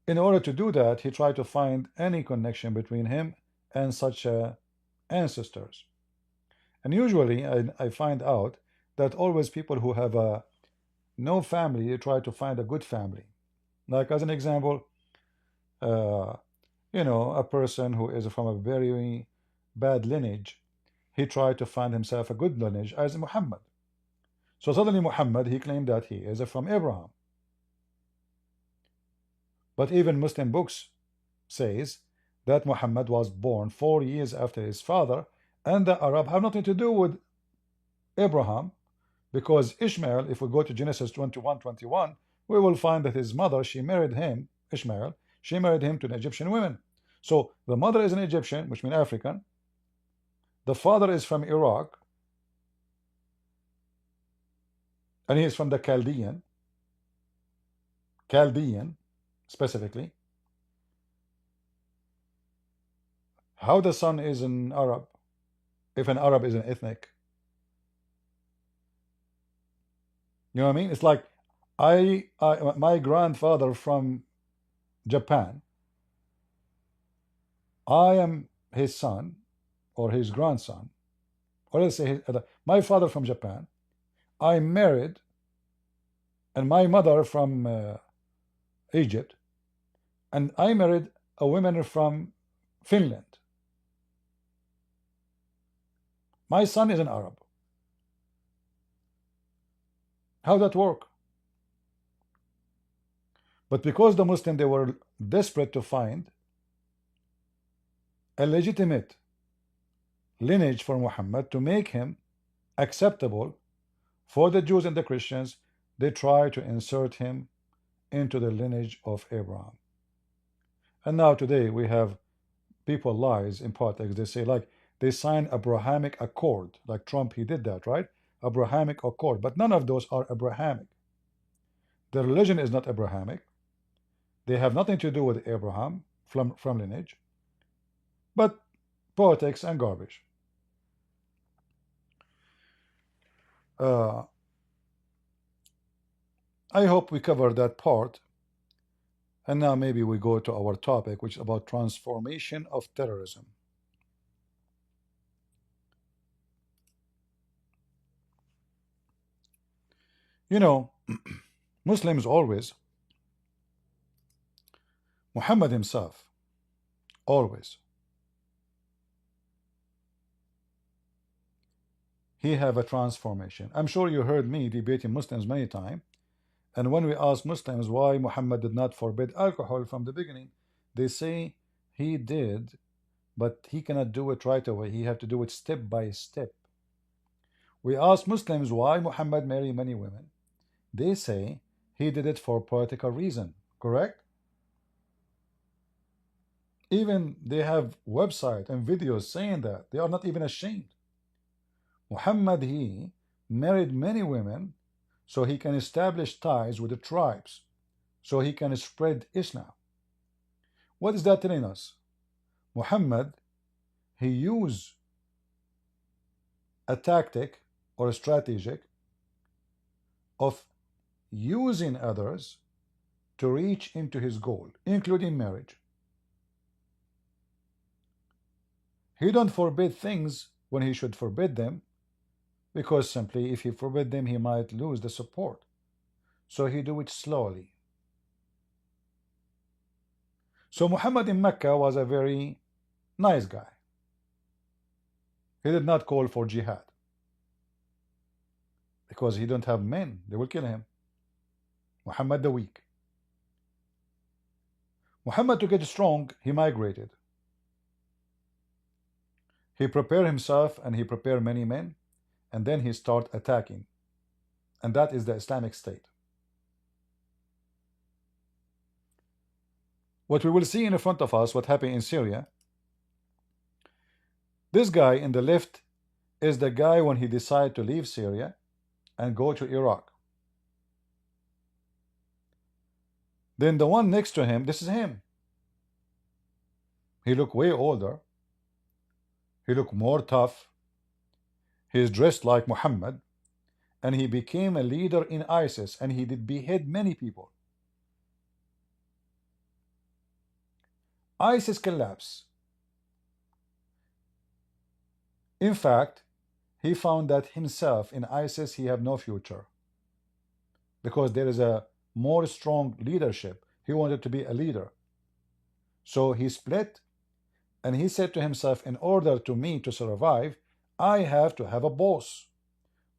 in order to do that, he tried to find any connection between him and such ancestors. And usually I find out that always people who have no family, they try to find a good family. Like as an example, you know, a person who is from a very bad lineage, he tried to find himself a good lineage as Muhammad. So suddenly Muhammad, he claimed that he is from Abraham. But even Muslim books says that Muhammad was born 4 years after his father, and the Arab have nothing to do with Abraham, because Ishmael, if we go to Genesis 21:21, we will find that his mother, she married him, Ishmael, she married him to an Egyptian woman. So the mother is an Egyptian, which means African. The father is from Iraq, and he is from the Chaldean specifically. How the son is an Arab, if an Arab is an ethnic? You know what I mean? It's like my grandfather from Japan, I am his son or his grandson, or let's say my father from Japan, I married, and my mother from Egypt, and I married a woman from Finland. My son is an Arab. How that work? But because the Muslim, they were desperate to find a legitimate lineage for Muhammad to make him acceptable for the Jews and the Christians, they try to insert him into the lineage of Abraham. And now today we have people lies in politics. They say like they signed Abrahamic Accord, like Trump, he did that, right? Abrahamic Accord, but none of those are Abrahamic. The religion is not Abrahamic. They have nothing to do with Abraham from lineage, but politics and garbage. I hope we cover that part. And now maybe we go to our topic, which is about transformation of terrorism. You know, Muslims always, Muhammad himself, always, he have a transformation. I'm sure you heard me debating Muslims many times. And when we ask Muslims why Muhammad did not forbid alcohol from the beginning, they say he did, but he cannot do it right away. He have to do it step by step. We ask Muslims why Muhammad married many women. They say he did it for political reason, correct? Even they have website and videos saying that. They are not even ashamed. Muhammad, he married many women so he can establish ties with the tribes, so he can spread Islam. What is that telling us? Muhammad, he used a tactic or a strategic of using others to reach into his goal, including marriage. He don't forbid things when he should forbid them, because simply if he forbid them, he might lose the support. So he do it slowly. So Muhammad in Mecca was a very nice guy. He did not call for jihad, because he don't have men, they will kill him. Muhammad the weak. Muhammad, to get strong, he migrated. He prepared himself and he prepared many men, and then he start attacking. And that is the Islamic State. What we will see in front of us, what happened in Syria, this guy in the left is the guy when he decided to leave Syria and go to Iraq. Then the one next to him, this is him. He looked way older. He looked more tough. He is dressed like Muhammad. And he became a leader in ISIS, and he did behead many people. ISIS collapsed. In fact, he found that himself in ISIS he have no future, because there is a more strong leadership. He wanted to be a leader. So he split, and he said to himself, in order to me to survive, I have to have a boss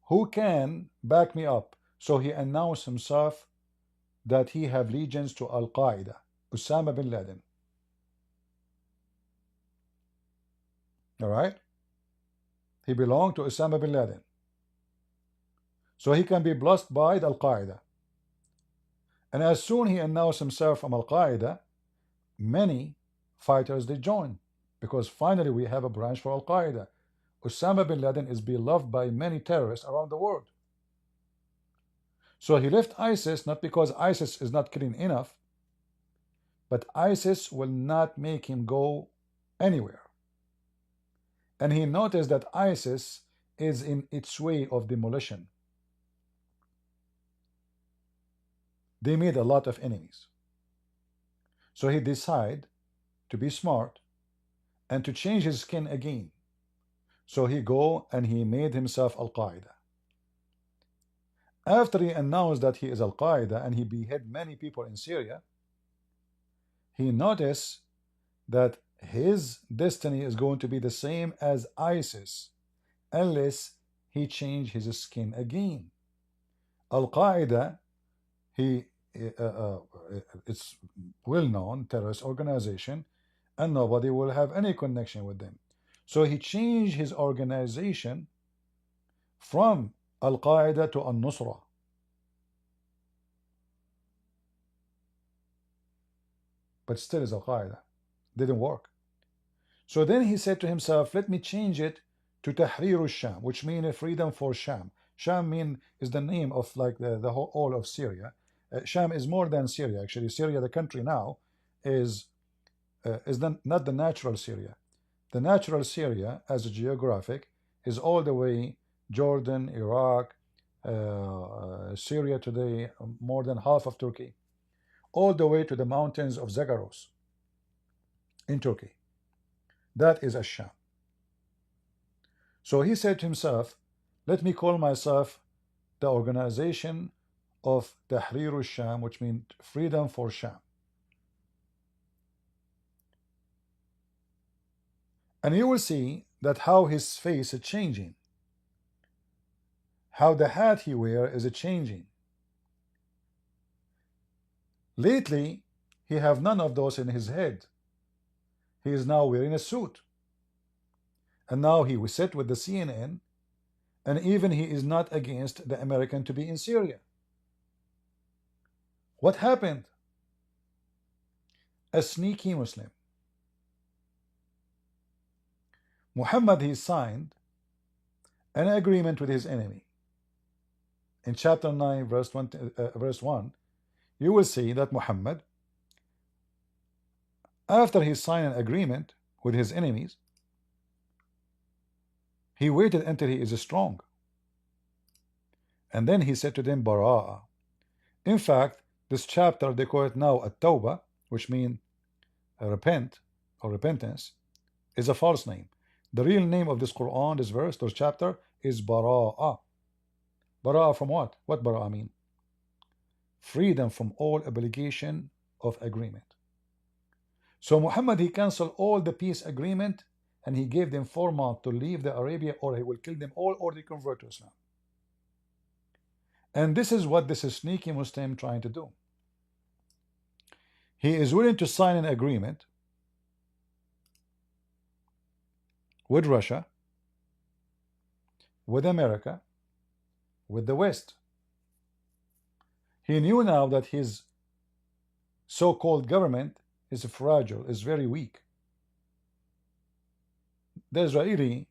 who can back me up. So he announced himself that he have allegiance to Al-Qaeda, Osama bin Laden. All right? He belonged to Osama bin Laden. So he can be blessed by Al-Qaeda. And as soon he announced himself from Al-Qaeda, many fighters they joined, because finally we have a branch for Al-Qaeda. Osama bin Laden is beloved by many terrorists around the world. So he left ISIS not because ISIS is not killing enough, but ISIS will not make him go anywhere. And he noticed that ISIS is in its way of demolition. they made a lot of enemies. So he decided to be smart and to change his skin again. So he go and he made himself Al-Qaeda. After he announced that he is Al-Qaeda and he beheaded many people in Syria, he noticed that his destiny is going to be the same as ISIS unless he changed his skin again. Al-Qaeda, it's well-known terrorist organization, and nobody will have any connection with them. So he changed his organization from Al-Qaeda to Al-Nusra. But still is Al-Qaeda. Didn't work. So then he said to himself, let me change it to Tahrir al-Sham, which means freedom for Sham. Sham is the name of like the whole all of Syria. Sham is more than Syria, actually. Syria, the country now, is not the natural Syria. The natural Syria, as a geographic, is all the way Jordan, Iraq, Syria today, more than half of Turkey, all the way to the mountains of Zagros in Turkey. That is Asham. So he said to himself, let me call myself the organization of Tahrir al-Sham, which means freedom for Sham. And you will see that how his face is changing, how the hat he wears is changing. Lately, he have none of those in his head. He is now wearing a suit. And now he will sit with the CNN, and even he is not against the American to be in Syria. What happened? A sneaky Muslim. Muhammad, he signed an agreement with his enemy. In chapter 9, verse 1, you will see that Muhammad, after he signed an agreement with his enemies, he waited until he is strong. And then he said to them, Bara'a. In fact, this chapter, they call it now At-Tawbah, which means repent or repentance, is a false name. The real name of this Quran, this verse, this chapter, is Bara'a. Bara'a from what? What Bara'a mean? Freedom from all obligation of agreement. So Muhammad, he canceled all the peace agreement, and he gave them 4 months to leave the Arabia, or he will kill them all, or they convert to Islam. And this is what this sneaky Muslim trying to do. He is willing to sign an agreement with Russia, with America, with the West. He knew now that his so-called government is fragile, is very weak. The Israeli,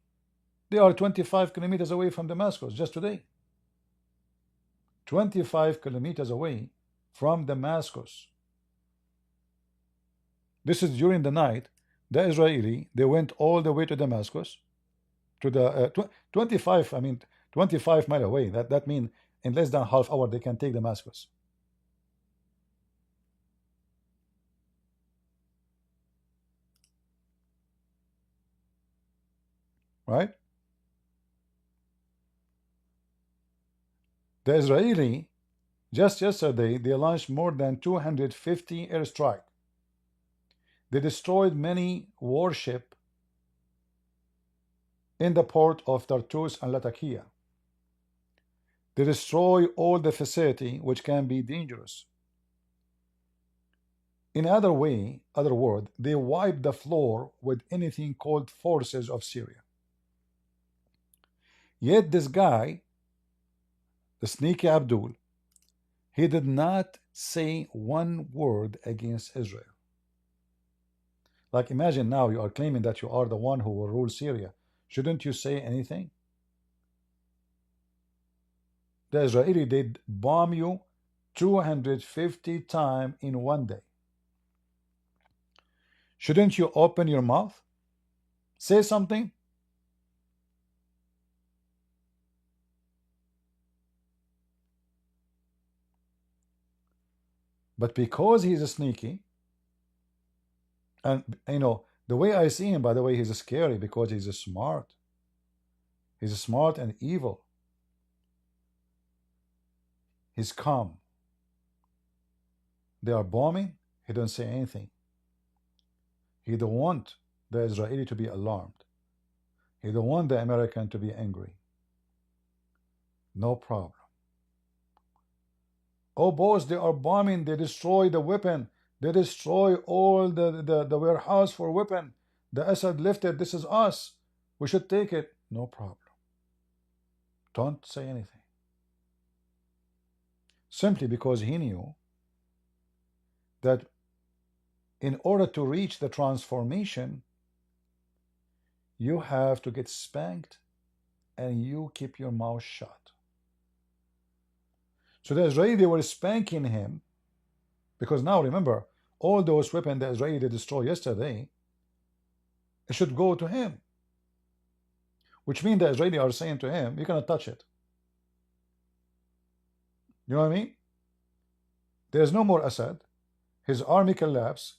they are 25 kilometers away from Damascus just today. 25 kilometers away from Damascus. This is during the night. The Israeli, they went all the way to Damascus, to the 25 miles away. That means in less than half hour they can take Damascus. Right? The Israeli, just yesterday, they launched more than 250 airstrikes. They destroyed many warships in the port of Tartus and Latakia. They destroy all the facility which can be dangerous. In other word, they wipe the floor with anything called forces of Syria. Yet this guy, the sneaky Abdul, he did not say one word against Israel. Like imagine now you are claiming that you are the one who will rule Syria. Shouldn't you say anything? The Israeli did bomb you 250 times in one day. Shouldn't you open your mouth? Say something? But because he's sneaky, and the way I see him, by the way, he's scary because he's smart. He's smart and evil. He's calm. They are bombing, he don't say anything. He don't want the Israeli to be alarmed. He don't want the American to be angry. No problem. Oh, boss, they are bombing. They destroy the weapon. They destroy all the warehouse for weapon. The Assad lifted. This is us. We should take it. No problem. Don't say anything. Simply because he knew that in order to reach the transformation, you have to get spanked and you keep your mouth shut. So the Israeli, they were spanking him because now remember, all those weapons the Israeli they destroyed yesterday, it should go to him. Which means the Israeli are saying to him, you cannot touch it. You know what I mean? There's no more Assad. His army collapsed.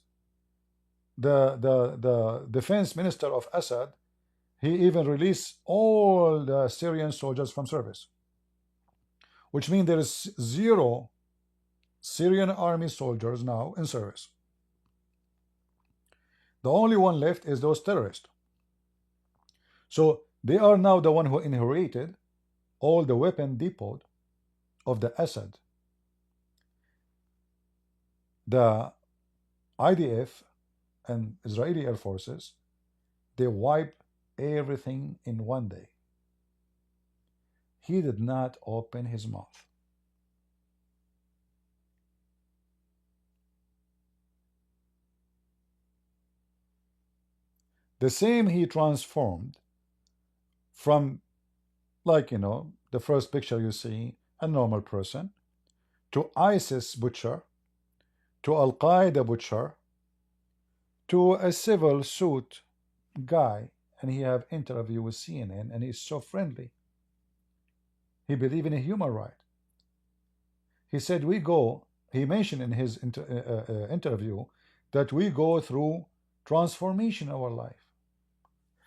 The defense minister of Assad, he even released all the Syrian soldiers from service. Which means there is 0 Syrian army soldiers now in service. The only one left is those terrorists. So they are now the one who inherited all the weapon depot of the Assad. The IDF and Israeli Air Forces, they wiped everything in one day. He did not open his mouth. The same he transformed from, like, the first picture you see, a normal person, to ISIS butcher, to Al-Qaeda butcher, to a civil suit guy, and he have interview with CNN, and he's so friendly. He believe in a human right. He said he mentioned in his interview that we go through transformation of our life.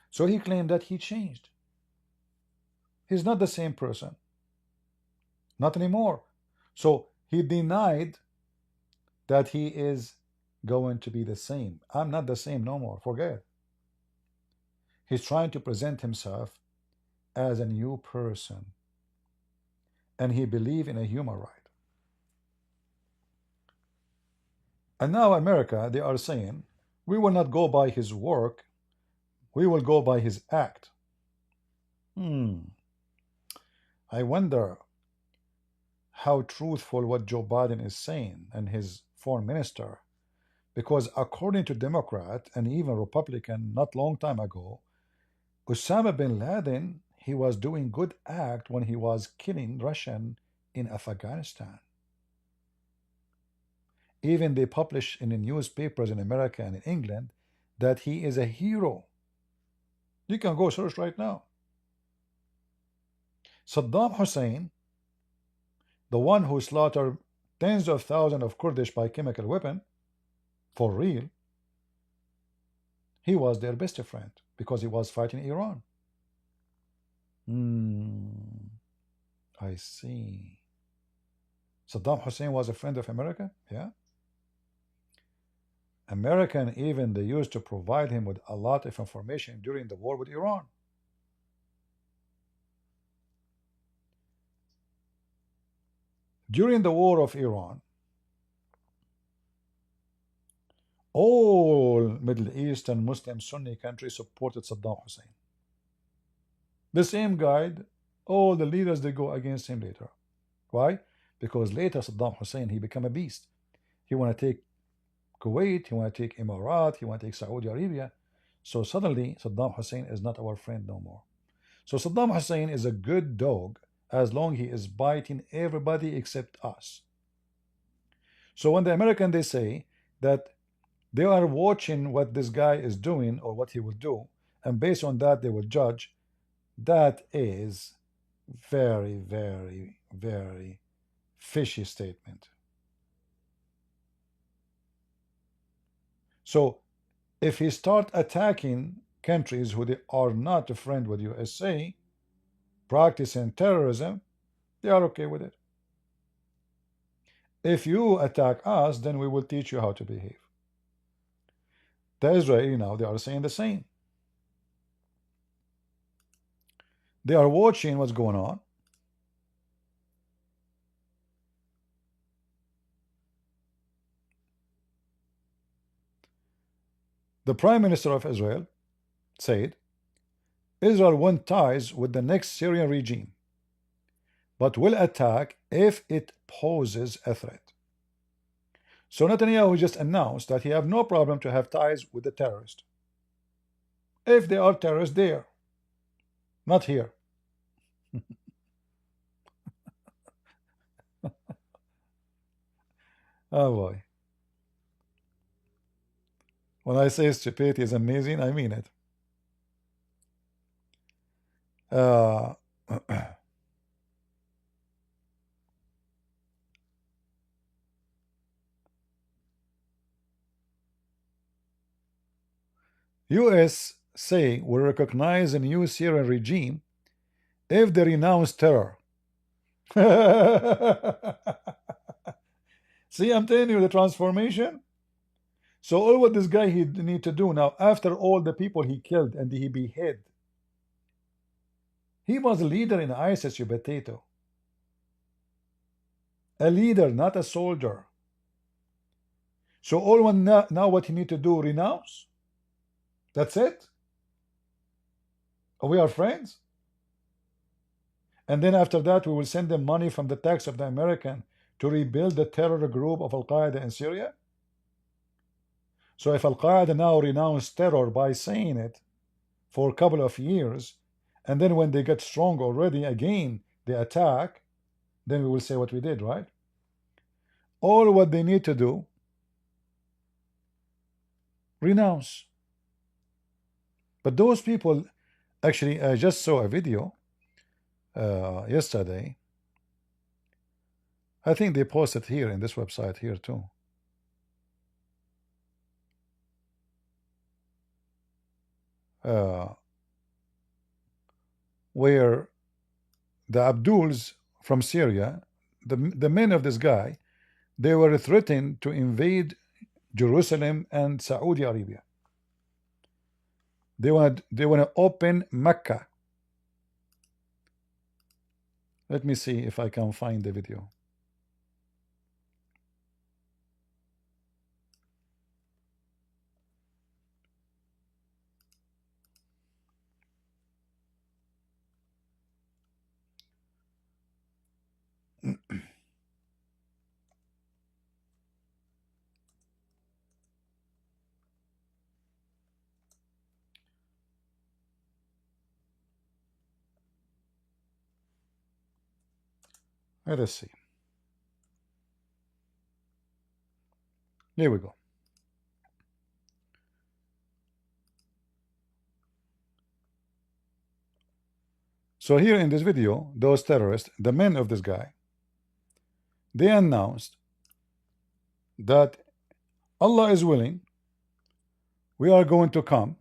So he claimed that he changed. He's not the same person. Not anymore. So he denied that he is going to be the same. I'm not the same no more. Forget. He's trying to present himself as a new person. And he believed in a human right. And now America, they are saying, we will not go by his work, we will go by his act. I wonder how truthful what Joe Biden is saying and his foreign minister, because according to Democrat and even Republican not long time ago, Osama bin Laden, he was doing good act when he was killing Russian in Afghanistan. Even they publish in the newspapers in America and in England that he is a hero. You can go search right now. Saddam Hussein, the one who slaughtered tens of thousands of Kurdish by chemical weapon, for real, he was their best friend because he was fighting Iran. I see. Saddam Hussein was a friend of America? Yeah. American even they used to provide him with a lot of information during the war with Iran. During the war of Iran, all Middle Eastern Muslim Sunni countries supported Saddam Hussein. The same guide, all the leaders they go against him later. Why? Because later Saddam Hussein he became a beast. He want to take Kuwait, he want to take Emirat, he want to take Saudi Arabia. So suddenly Saddam Hussein is not our friend no more. So Saddam Hussein is a good dog as long he is biting everybody except us. So when the American they say that they are watching what this guy is doing or what he will do, and based on that they will judge, that is very, very, very fishy statement. So if he start attacking countries who they are not a friend with USA, practicing terrorism, they are okay with it. If you attack us, then we will teach you how to behave. The Israeli now, they are saying the same. They are watching what's going on. The Prime Minister of Israel said, Israel wants ties with the next Syrian regime, but will attack if it poses a threat. So Netanyahu just announced that he have no problem to have ties with the terrorists. If they are terrorists there, not here. Oh boy. When I say stupidity is amazing, I mean it. US say will recognize a new Syrian regime if they renounce terror. See, I'm telling you the transformation. So all what this guy he need to do now, after all the people he killed and he beheaded, he was a leader in ISIS, you potato. A leader, not a soldier. So all one now what he need to do, renounce? That's it? We are friends? And then after that we will send them money from the tax of the American to rebuild the terror group of Al-Qaeda in Syria? So if Al-Qaeda now renounce terror by saying it for a couple of years, and then when they get strong already again they attack, then we will say what we did, right? All what they need to do, renounce. But those people, actually I just saw a video yesterday. I think they posted here in this website here too. Where the Abduls from Syria, the men of this guy, they were threatened to invade Jerusalem and Saudi Arabia. They want to open Mecca. Let me see if I can find the video. Let us see. Here we go. So here in this video, those terrorists, the men of this guy, they announced that Allah is willing, we are going to come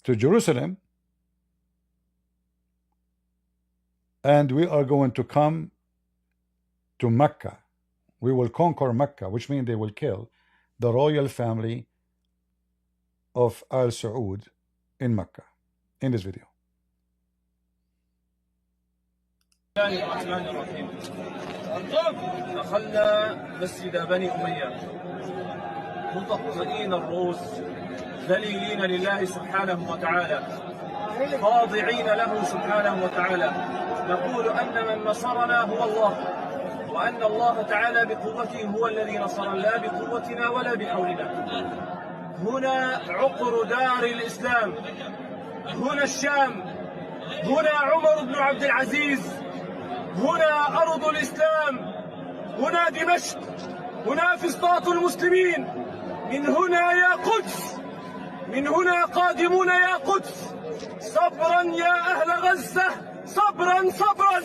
to Jerusalem and we are going to come to Mecca. We will conquer Mecca, which means they will kill the royal family of Al Saud in Mecca in this video. دخلنا مسجد بني أمية مطأطئين الرؤوس ذليلين لله سبحانه وتعالى خاضعين له سبحانه وتعالى نقول أن من نصرنا هو الله وأن الله تعالى بقوته هو الذي نصرنا لا بقوتنا ولا بحولنا. هنا عقر دار الإسلام، هنا الشام، هنا عمر بن عبد العزيز، هنا أرض الإسلام، هنا دمشق، هنا فسطاط المسلمين، من هنا يا قدس، من هنا قادمون يا قدس. صبرا يا أهل غزة، صبرا صبرا.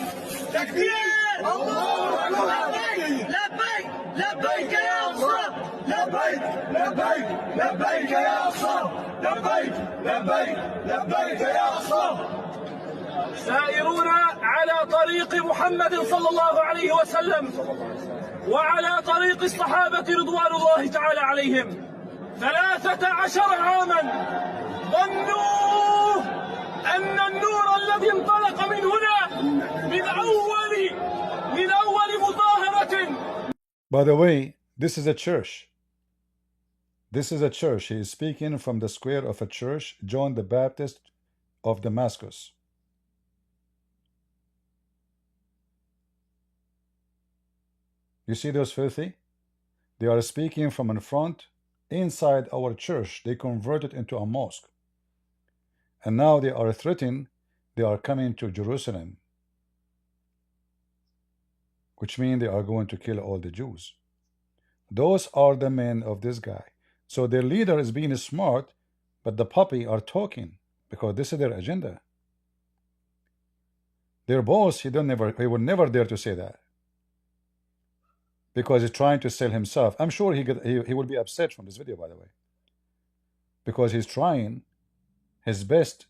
تكبير! الله أكبر! لبيك لبيك لبيك يا أقصى لبيك لبيك لبيك يا أقصى سائرون على طريق محمد صلى الله عليه وسلم وعلى طريق الصحابة رضوان الله تعالى عليهم 13 عاما ظنوا أن النور الذي انطلق من هنا من أول مظاهرة. By the way, this is a church. This is a church. He is speaking from the square of a church, John the Baptist of Damascus. You see those filthy? They are speaking from in front, inside our church. They converted into a mosque. And now they are threatening, they are coming to Jerusalem, which means they are going to kill all the Jews. Those are the men of this guy. So their leader is being smart, but the puppy are talking because this is their agenda. Their boss, he would never dare to say that because he's trying to sell himself. I'm sure he will be upset from this video, by the way, because he's trying his best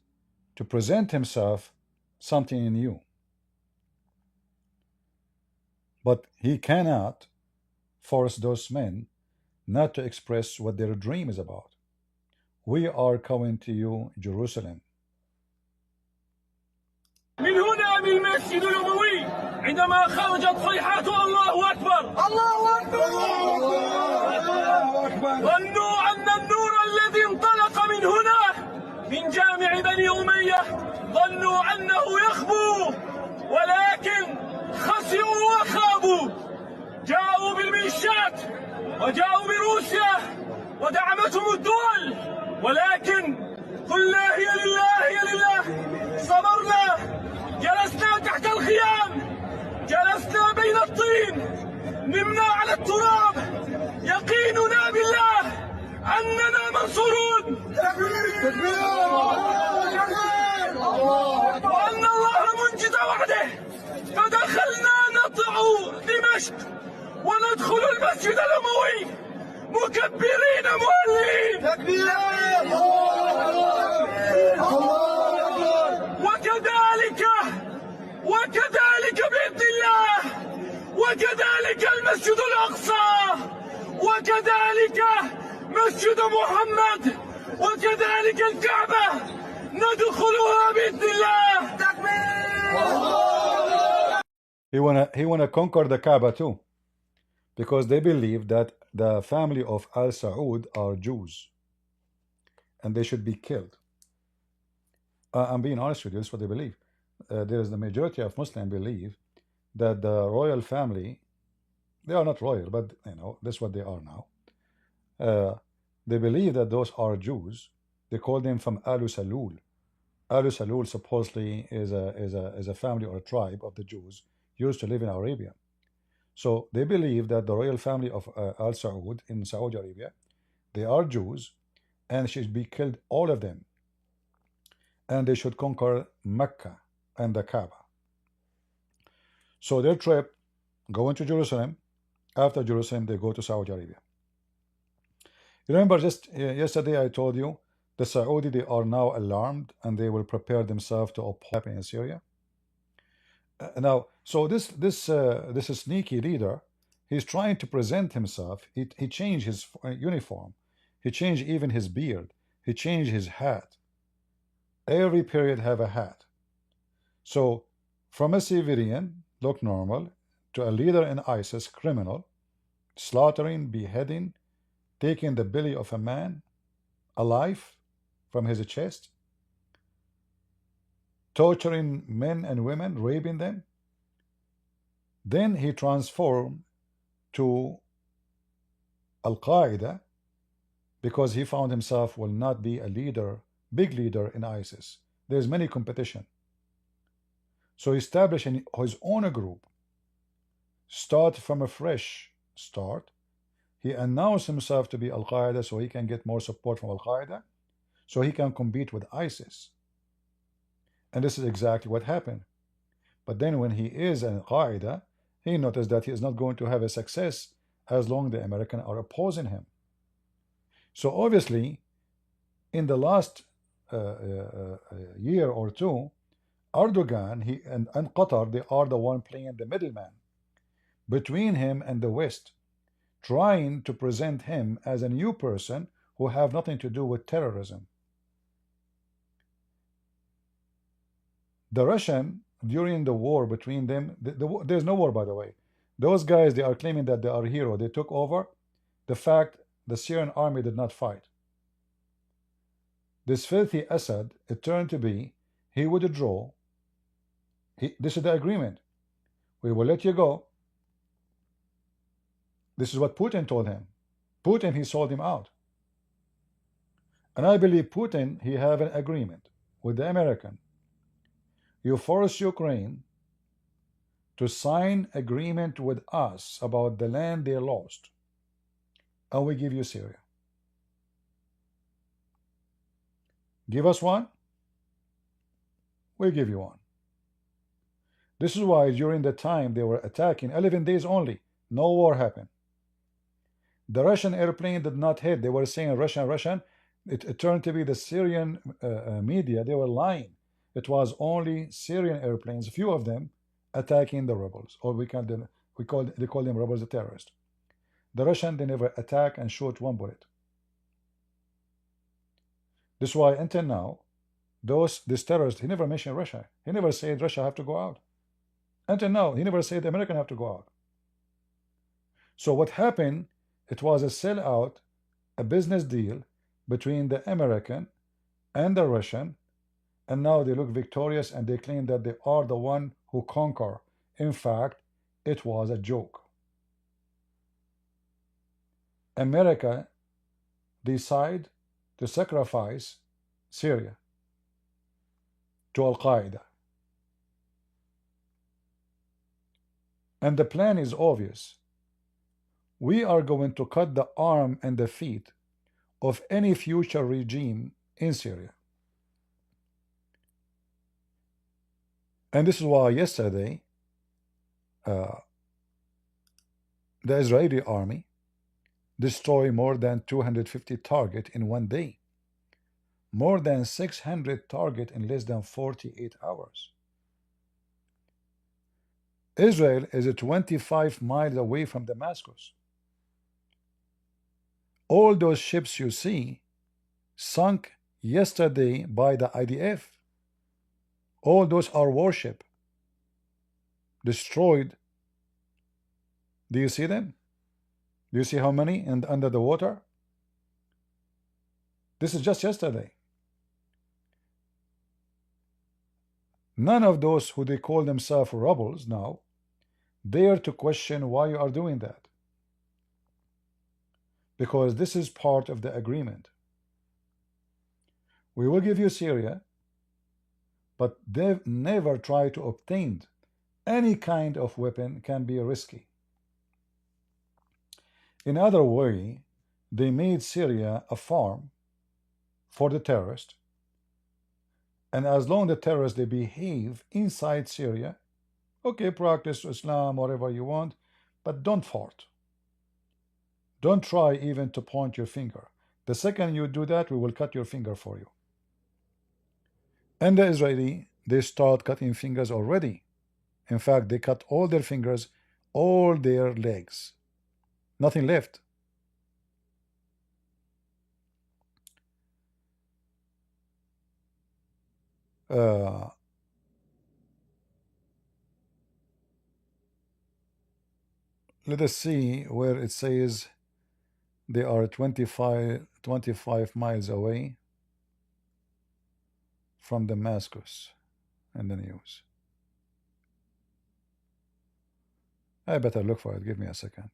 to present himself something new. But he cannot force those men not to express what their dream is about. We are coming to you, Jerusalem. من هنا من المسجد النبوي عندما خرجت صيحات الله أكبر الله أكبر الله أكبر ظنوا أن النور الذي انطلق من هنا من جامع بني أمية ظنوا أنه يخبو ولكن خسروا وخابوا جاءوا بالميليشيات وجاءوا بروسيا ودعمتهم الدول ولكن قلنا هي لله هي لله صبرنا جلسنا تحت الخيام جلسنا بين الطين نمنا على التراب يقيننا بالله أننا منصورون وأن الله منجز وعده فدخلنا نطع دمشق وندخل المسجد الأموي مكبرين مهللين وكذلك بإذن الله وكذلك المسجد الأقصى وكذلك مسجد محمد وكذلك الكعبة ندخلها بإذن الله. He wanna conquer the Kaaba too, because they believe that the family of Al Saud are Jews and they should be killed. I'm being honest with you, this is what they believe. There is the majority of Muslims believe that the royal family, they are not royal, but you know, that's what they are now. They believe that those are Jews. They call them from Alu Salul. Alu Salul supposedly is a family or a tribe of the Jews used to live in Arabia. So they believe that the royal family of Al Saud in Saudi Arabia, they are Jews and should be killed, all of them. And they should conquer Mecca and the Kaaba. So their trip, going to Jerusalem. After Jerusalem, they go to Saudi Arabia. You remember just yesterday I told you the Saudi, they are now alarmed and they will prepare themselves to oppose in Syria. Now, so this sneaky leader, he's trying to present himself. He changed his uniform. He changed even his beard. He changed his hat. Every period have a hat. So from a civilian, look normal, to a leader in ISIS, criminal, slaughtering, beheading, taking the belly of a man alive from his chest, torturing men and women, raping them. Then he transformed to Al-Qaeda because he found himself will not be a leader, big leader in ISIS. There's many competition. So establishing his own group, start from a fresh start. He announced himself to be Al-Qaeda so he can get more support from Al-Qaeda, so he can compete with ISIS. And this is exactly what happened. But then when he is Al-Qaeda, he noticed that he is not going to have a success as long as the Americans are opposing him. So obviously, in the last year or two, Erdogan and Qatar, they are the one playing the middleman between him and the West, trying to present him as a new person who have nothing to do with terrorism. The Russian, during the war between them, there's no war, by the way. Those guys, they are claiming that they are hero. They took over. The fact the Syrian army did not fight. This filthy Assad, it turned to be, he would withdraw. This is the agreement. We will let you go. This is what Putin told him. Putin, he sold him out. And I believe Putin, he have an agreement with the American. You force Ukraine to sign agreement with us about the land they lost, and we give you Syria. Give us one, we give you one. This is why during the time they were attacking, 11 days only, no war happened. The Russian airplane did not hit. They were saying Russian. It turned to be the Syrian media. They were lying. It was only Syrian airplanes, a few of them, attacking the rebels, or they call them rebels, the terrorists. The Russian, they never attack and shoot one bullet. This is why until now, this terrorist, he never mentioned Russia. He never said Russia have to go out. Until now, he never said the American have to go out. So what happened? It was a sellout, a business deal between the American and the Russian, and now they look victorious and they claim that they are the one who conquer. In fact, it was a joke. America decide to sacrifice Syria to Al-Qaeda. And the plan is obvious. We are going to cut the arm and the feet of any future regime in Syria. And this is why yesterday the Israeli army destroyed more than 250 targets in one day. More than 600 targets in less than 48 hours. Israel is 25 miles away from Damascus. All those ships you see sunk yesterday by the IDF. All those are warship destroyed. Do you see them? Do you see how many under the water? This is just yesterday. None of those who they call themselves rebels now dare to question why you are doing that. Because this is part of the agreement. We will give you Syria, but they never try to obtain any kind of weapon. Can be risky. In other way, they made Syria a farm for the terrorists, and as long as the terrorists they behave inside Syria, okay, practice Islam, whatever you want, but don't fart. Don't try even to point your finger. The second you do that, we will cut your finger for you. And the Israeli, they start cutting fingers already. In fact, they cut all their fingers, all their legs. Nothing left. Let us see where it says they are 25 miles away from Damascus in the news. I better look for it. Give me a second.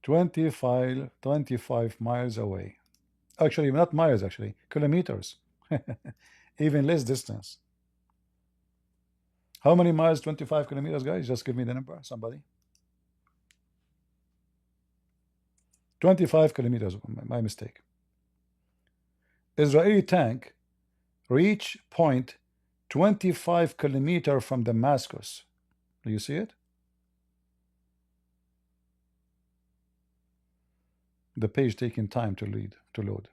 25 miles away. Actually, not miles, actually, kilometers. Even less distance. How many miles? 25 kilometers, guys? Just give me the number, somebody. 25 kilometers, my mistake. Israeli tank reach point 25 kilometers from Damascus. Do you see it? The page taking time to load.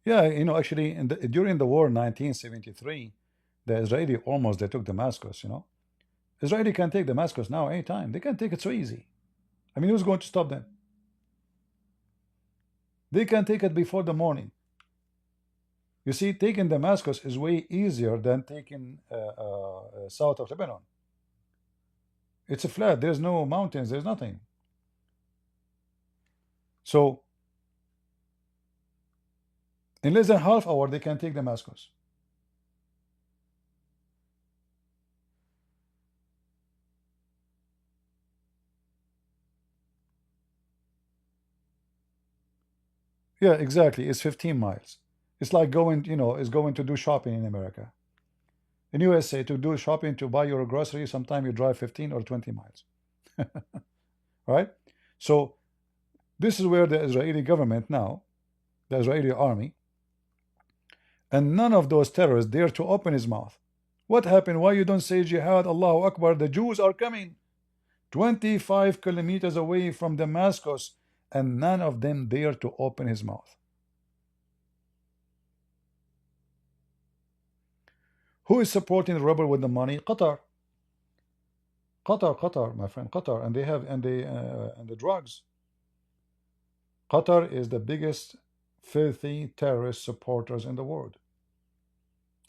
Yeah, you know, actually, during the war, 1973, the Israeli almost they took Damascus. You know, Israeli can take Damascus now anytime. They can take it so easy. I mean, who's going to stop them? They can take it before the morning. You see, taking Damascus is way easier than taking south of Lebanon. It's a flat. There's no mountains. There's nothing. So in less than half hour, they can take Damascus. Yeah, exactly. It's 15 miles. It's like going, you know, is going to do shopping in America. In USA, to do shopping, to buy your groceries, sometimes you drive 15 or 20 miles. Right? So this is where the Israeli government now, the Israeli army, and none of those terrorists dare to open his mouth. What happened? Why you don't say jihad, Allahu Akbar, the Jews are coming 25 kilometers away from Damascus, and none of them dare to open his mouth. Who is supporting the rebel with the money? Qatar. Qatar, my friend, Qatar, and they have and the drugs. Qatar is the biggest filthy terrorist supporters in the world.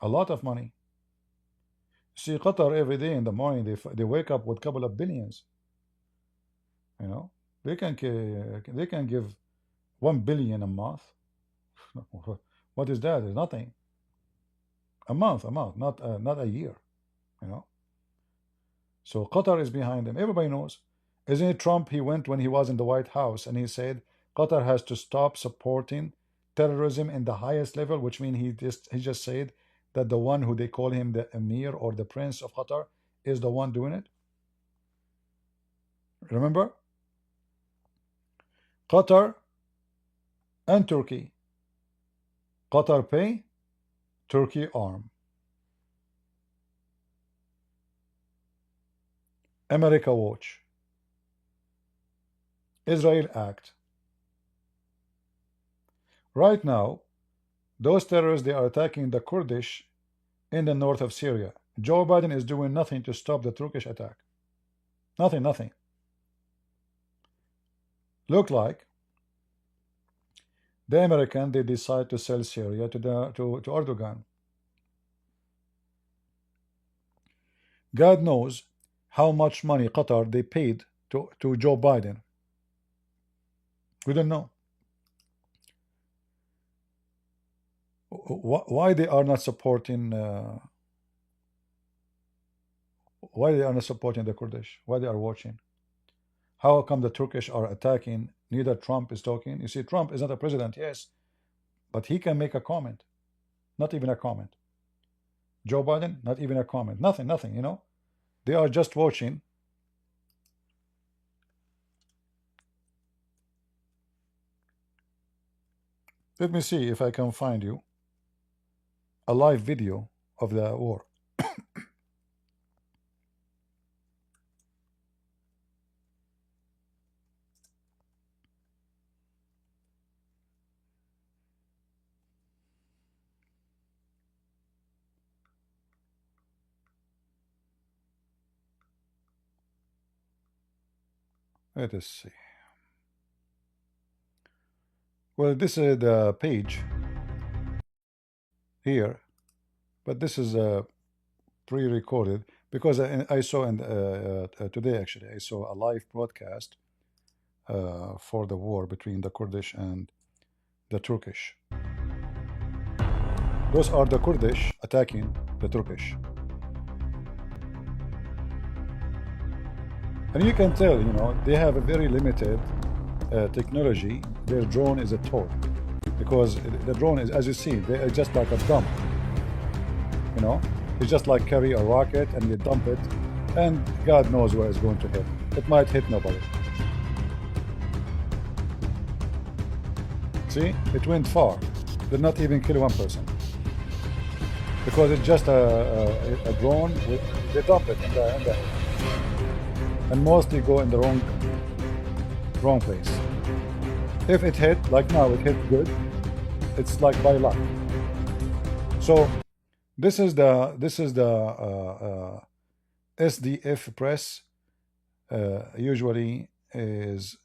A lot of money. See, Qatar every day in the morning they wake up with a couple of billions. You know, they can give 1 billion a month. What is that? It's nothing. A month, not a year. You know. So Qatar is behind them. Everybody knows. Isn't it Trump? He went when he was in the White House and he said Qatar has to stop supporting terrorism in the highest level, which means he just said that the one who they call him the Emir or the Prince of Qatar is the one doing it. Remember? Qatar and Turkey. Qatar pay, Turkey arm. America watch. Israel act. Right now, those terrorists, they are attacking the Kurdish in the north of Syria. Joe Biden is doing nothing to stop the Turkish attack. Nothing. Look like the American, they decide to sell Syria to Erdogan. God knows how much money Qatar they paid to Joe Biden. We don't know. Why they are not supporting why they are not supporting the Kurdish? Why they are watching? How come the Turkish are attacking? Neither Trump is talking. You see, Trump is not a president, yes, but he can make a comment. Not even a comment. Joe Biden, not even a comment. Nothing, you know. They are just watching. Let me see if I can find you a live video of the war. Let us see. Well, this is the page here, but this is pre-recorded because I saw today actually I saw a live broadcast for the war between the Kurdish and the Turkish. Those are the Kurdish attacking the Turkish. And you can tell, you know, they have a very limited technology. Their drone is a toy. Because the drone is, as you see, they're just like a dump. You know, it's just like carry a rocket and you dump it, and God knows where it's going to hit. It might hit nobody. See, it went far. Did not even kill one person. Because it's just a drone. They dump it and mostly go in the wrong place. If it hit, like now, it hit good. It's like by luck. So this is the SDF press. Usually is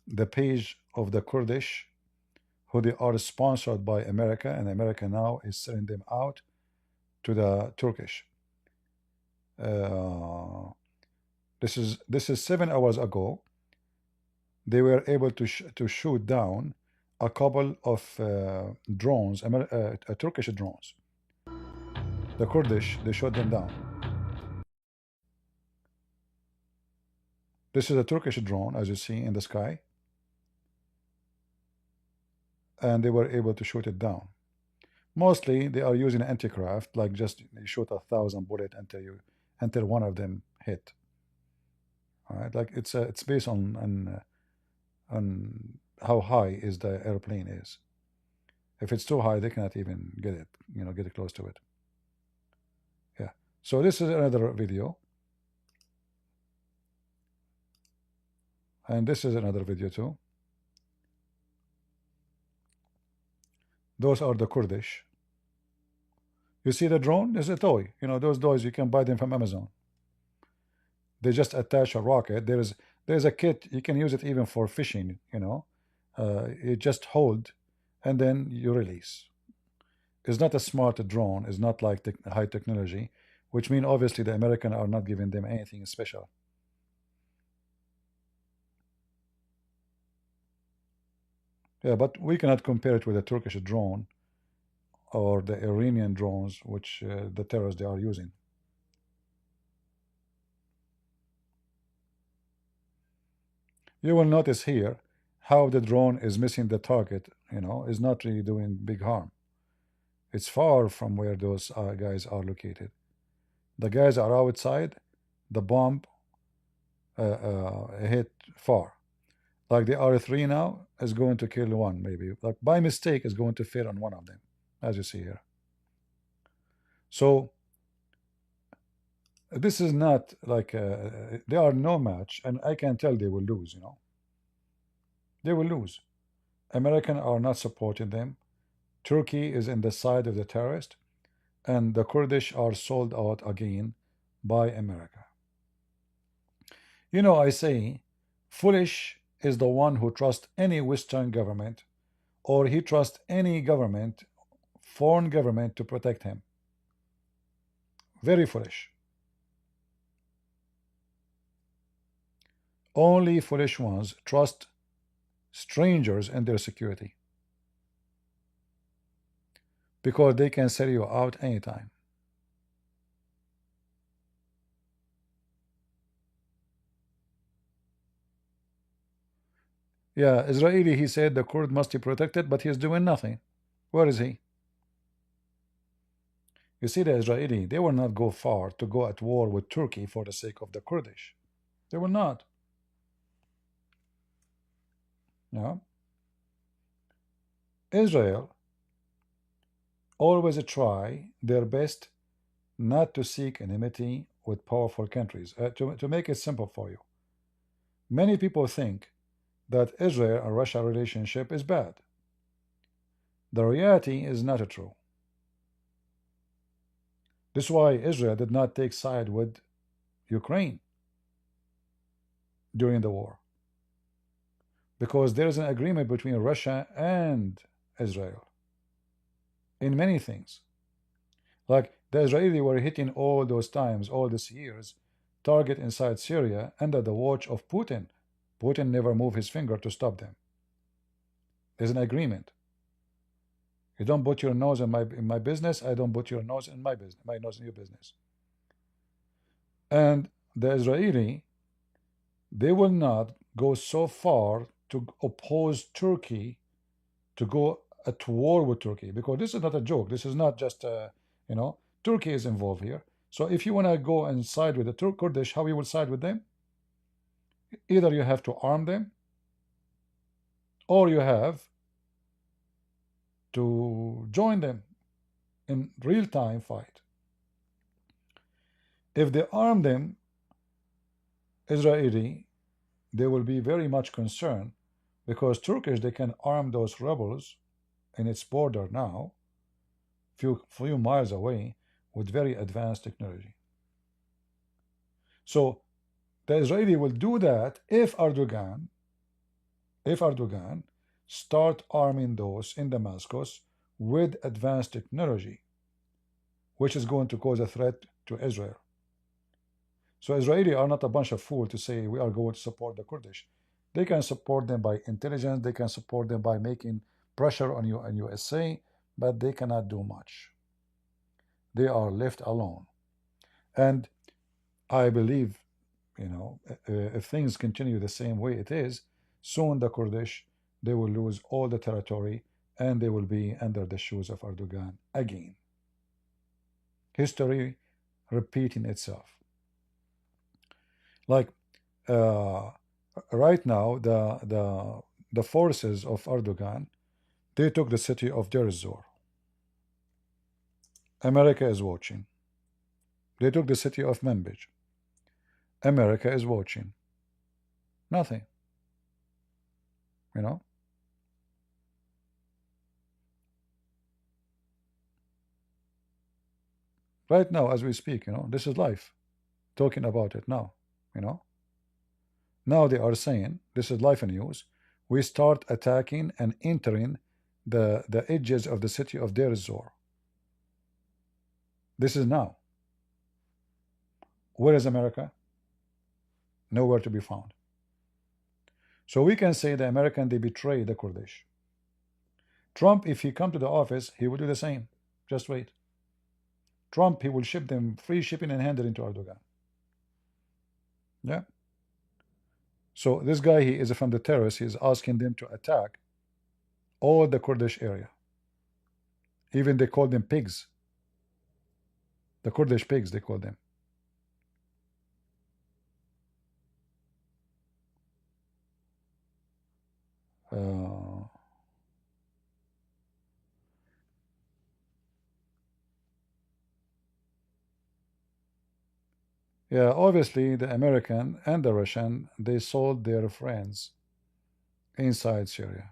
the page of the Kurdish, who they are sponsored by America, and America now is selling them out to the Turkish. This is 7 hours ago. They were able to shoot down a couple of drones, Turkish drones. The Kurdish, they shot them down. This is a Turkish drone, as you see in the sky. And they were able to shoot it down. Mostly they are using anti-craft, like just you shoot 1,000 bullets until one of them hit. All right, like it's based on how high is the airplane is. If it's too high, they cannot even get it, you know, get close to it. Yeah. So this is another video. And this is another video too. Those are the Kurdish. You see the drone? It's a toy. You know, those toys, you can buy them from Amazon. They just attach a rocket. There's a kit. You can use it even for fishing, you know. You just hold and then you release. It's not a smart drone. It's not like high technology, which means obviously the Americans are not giving them anything special. Yeah, but we cannot compare it with a Turkish drone or the Iranian drones, which the terrorists they are using. You will notice here how the drone is missing the target, you know, is not really doing big harm. It's far from where those guys are located. The guys are outside, the bomb hit far. Like the R3 now is going to kill one, maybe. Like by mistake is going to fail on one of them, as you see here. So this is not like they are no match, and I can tell they will lose, you know. They will lose. Americans are not supporting them. Turkey is in the side of the terrorist, and the Kurdish are sold out again by America. You know, I say, foolish is the one who trusts any Western government, or he trusts any government, foreign government, to protect him. Very foolish. Only foolish ones trust strangers and their security, because they can sell you out anytime. Yeah, Israeli, he said the Kurd must be protected, but he's doing nothing. Where is he? You see, the Israeli, they will not go far to go at war with Turkey for the sake of the Kurdish. They will not. Yeah. Israel always try their best not to seek enmity with powerful countries. To make it simple for you, many people think that Israel and Russia relationship is bad. The reality is not true. This is why Israel did not take side with Ukraine during the war, because there is an agreement between Russia and Israel in many things. Like the Israelis were hitting all those times, all these years, target inside Syria under the watch of Putin. Putin never moved his finger to stop them. There's an agreement. You don't put your nose in my business. I don't put your nose in my business. My nose in your business. And the Israeli, they will not go so far to oppose Turkey, to go at war with Turkey, because this is not a joke. This is not just Turkey is involved here. So if you want to go and side with the Kurdish, how you will side with them? Either you have to arm them, or you have to join them in real-time fight. If they arm them, Israeli, they will be very much concerned, because Turkish, they can arm those rebels in its border now, few miles away, with very advanced technology. So the Israeli will do that if Erdogan start arming those in Damascus with advanced technology, which is going to cause a threat to Israel. So Israeli are not a bunch of fools to say we are going to support the Kurdish. They can support them by intelligence, they can support them by making pressure on you and USA, but they cannot do much. They are left alone. And I believe, if things continue the same way it is, soon the Kurdish, they will lose all the territory and they will be under the shoes of Erdogan again. History repeating itself. Like right now, the forces of Erdogan, they took the city of Deir ez-Zor. America is watching. They took the city of Manbij. America is watching. Nothing. Right now, as we speak, this is life. Talking about it now, Now they are saying, this is life news, we start attacking and entering the edges of the city of Deir ez-Zor. This is now. Where is America? Nowhere to be found. So we can say the American, they betray the Kurdish. Trump, if he come to the office, he will do the same. Just wait. Trump, he will ship them free shipping and handling to Erdogan. Yeah. So this guy, he is from the terrorists. He is asking them to attack all the Kurdish area. Even they call them pigs. The Kurdish pigs, they call them. Yeah, obviously the American and the Russian, they sold their friends inside Syria.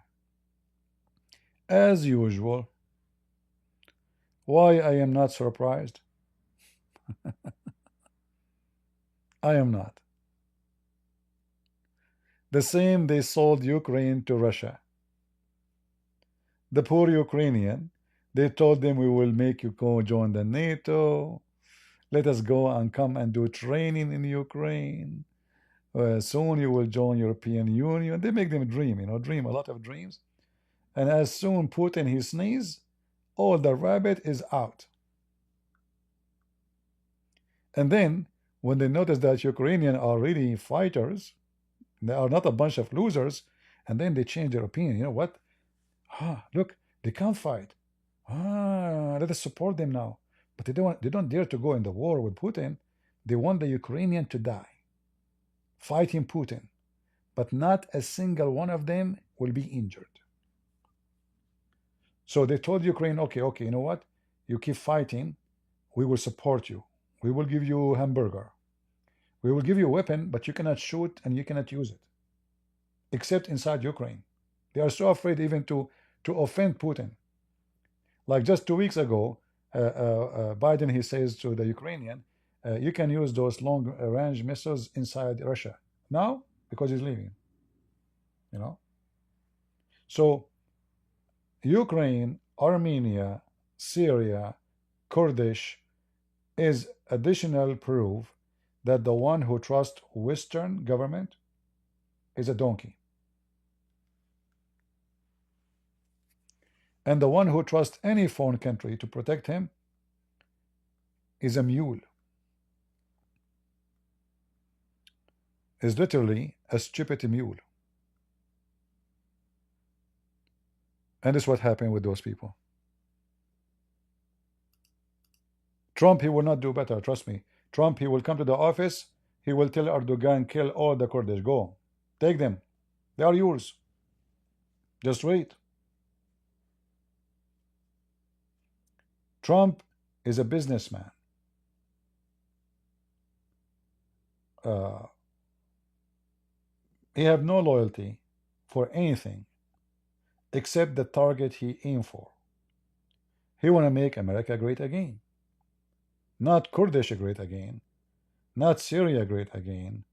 As usual. Why I am not surprised? I am not. The same they sold Ukraine to Russia. The poor Ukrainian, they told them we will make you go join the NATO. Let us go and come and do training in Ukraine. Soon you will join European Union. They make them dream, dream a lot of dreams. And as soon Putin he sneeze, all the rabbit is out. And then when they notice that Ukrainians are really fighters, they are not a bunch of losers, and then they change their opinion. You know what? Look, they can't fight. Let us support them now. But they don't dare to go in the war with Putin. They want the Ukrainian to die, fighting Putin. But not a single one of them will be injured. So they told Ukraine, okay, you know what? You keep fighting. We will support you. We will give you a hamburger. We will give you a weapon, but you cannot shoot and you cannot use it. Except inside Ukraine. They are so afraid even to offend Putin. Like just 2 weeks ago, Biden, he says to the Ukrainian, you can use those long-range missiles inside Russia. Now, because he's leaving. So, Ukraine, Armenia, Syria, Kurdish is additional proof that the one who trusts Western government is a donkey. And the one who trusts any foreign country to protect him is a mule, is literally a stupid mule. And this is what happened with those people. Trump, he will not do better, trust me. Trump, he will come to the office, he will tell Erdogan, kill all the Kurdish, go. Take them. They are yours. Just wait. Trump is a businessman. He have no loyalty for anything except the target he aimed for. He want to make America great again. Not Kurdish great again. Not Syria great again.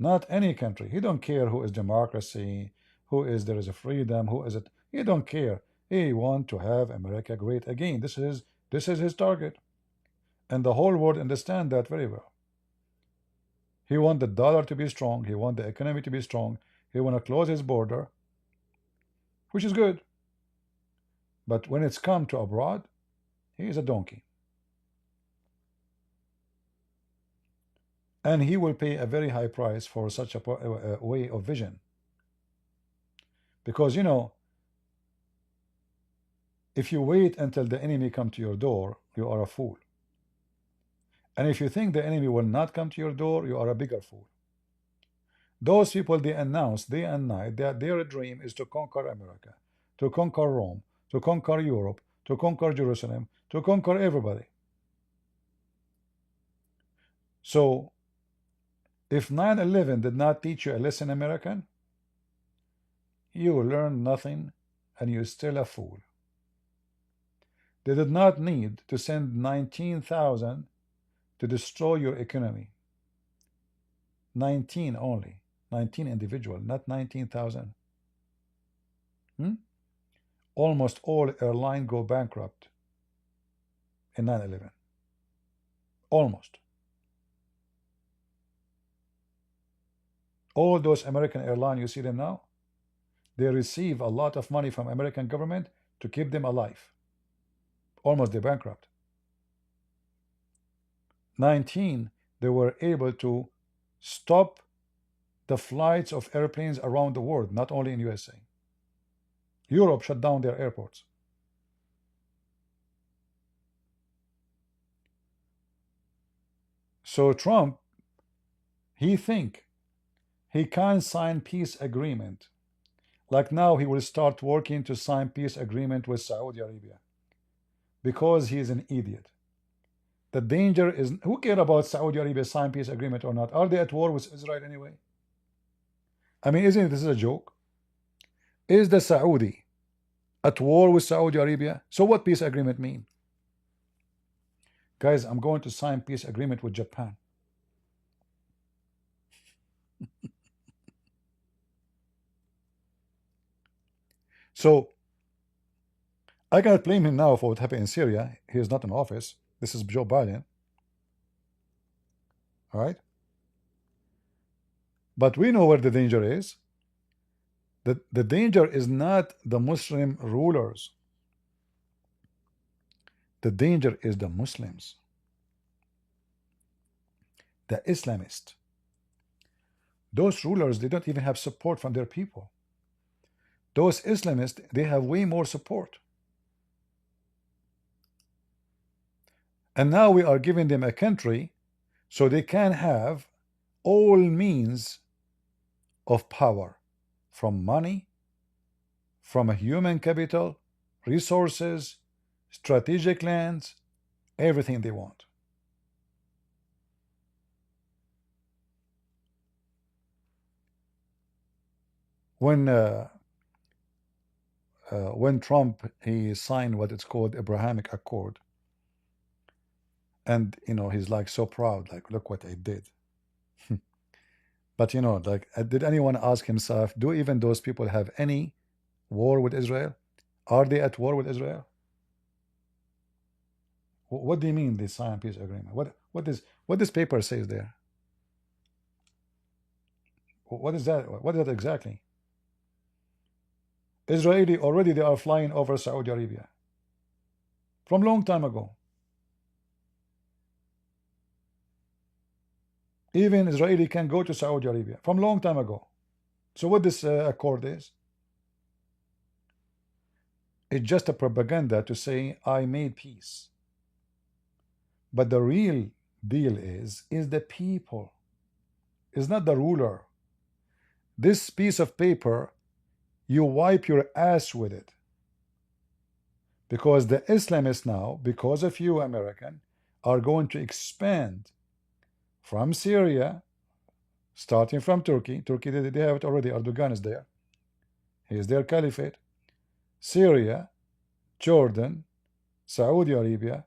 Not any country. He don't care who is democracy, who is there is a freedom, who is it. He don't care. He want to have America great again. This is his target. And the whole world understand that very well. He want the dollar to be strong. He want the economy to be strong. He want to close his border, which is good. But when it's come to abroad, he is a donkey. And he will pay a very high price for such a way of vision. Because, you know, if you wait until the enemy come to your door, you are a fool. And if you think the enemy will not come to your door, you are a bigger fool. Those people, they announce day and night that their dream is to conquer America, to conquer Rome, to conquer Europe, to conquer Jerusalem, to conquer everybody. So, if 9/11 did not teach you a lesson, American, you learn nothing and you're still a fool. They did not need to send 19,000 to destroy your economy. 19 only. 19 individual, not 19,000. Almost all airlines go bankrupt in 9/11. Almost. All those American airlines, you see them now, they receive a lot of money from American government to keep them alive. Almost they're bankrupt. 19, they were able to stop the flights of airplanes around the world, not only in USA. Europe shut down their airports. So Trump, he think he can sign peace agreement. Like now he will start working to sign peace agreement with Saudi Arabia because he is an idiot. The danger is, who care about Saudi Arabia sign peace agreement or not? Are they at war with Israel anyway? I mean, isn't this a joke? Is the Saudi at war with Saudi Arabia? So what peace agreement mean? Guys, I'm going to sign peace agreement with Japan. So I cannot blame him now for what happened in Syria. He is not in office. This is Joe Biden. All right. But we know where the danger is. The danger is not the Muslim rulers. The danger is the Muslims, the Islamists. Those rulers, they don't even have support from their people. Those Islamists, they have way more support. And now we are giving them a country so they can have all means of power, from money, from a human capital, resources, strategic lands, everything they want. When Trump, he signed what it's called Abrahamic Accord, and you know, he's like so proud, like, look what I did. But you know, like, did anyone ask himself, do even those people have any war with Israel? Are they at war with Israel? What do you mean they signed peace agreement? What this paper says there? What is that? What is that exactly? Israeli already they are flying over Saudi Arabia from long time ago. Even Israeli can go to Saudi Arabia from long time ago. So what this accord is? It's just a propaganda to say I made peace. But the real deal is the people. Is not the ruler. This piece of paper, you wipe your ass with it. Because the Islamists now, because of you American, are going to expand from Syria, starting from Turkey. Turkey, they have it already. Erdogan is there. He is their caliphate. Syria, Jordan, Saudi Arabia,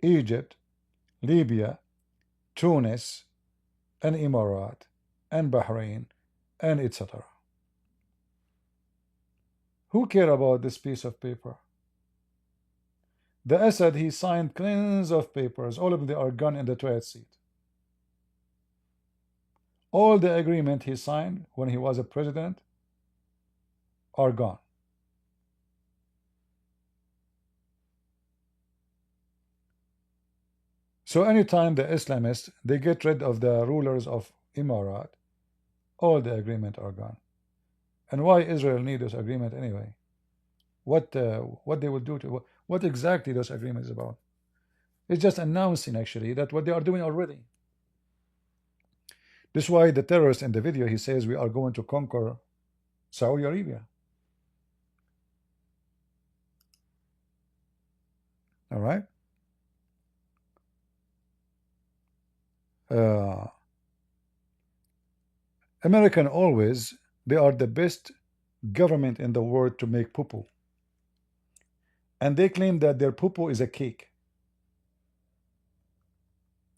Egypt, Libya, Tunis, and Emirat, and Bahrain, and etc. Who care about this piece of paper? The Assad, he signed cleans of papers. All of them are gone in the toilet seat. All the agreement he signed when he was a president are gone. So anytime the Islamists, they get rid of the rulers of Emirat, all the agreement are gone. And why Israel need this agreement anyway? What they will do to what exactly this agreement is about? It's just announcing actually that what they are doing already. This is why the terrorist in the video, he says we are going to conquer Saudi Arabia. All right. American always, they are the best government in the world to make poo-poo. And they claim that their poo-poo is a cake.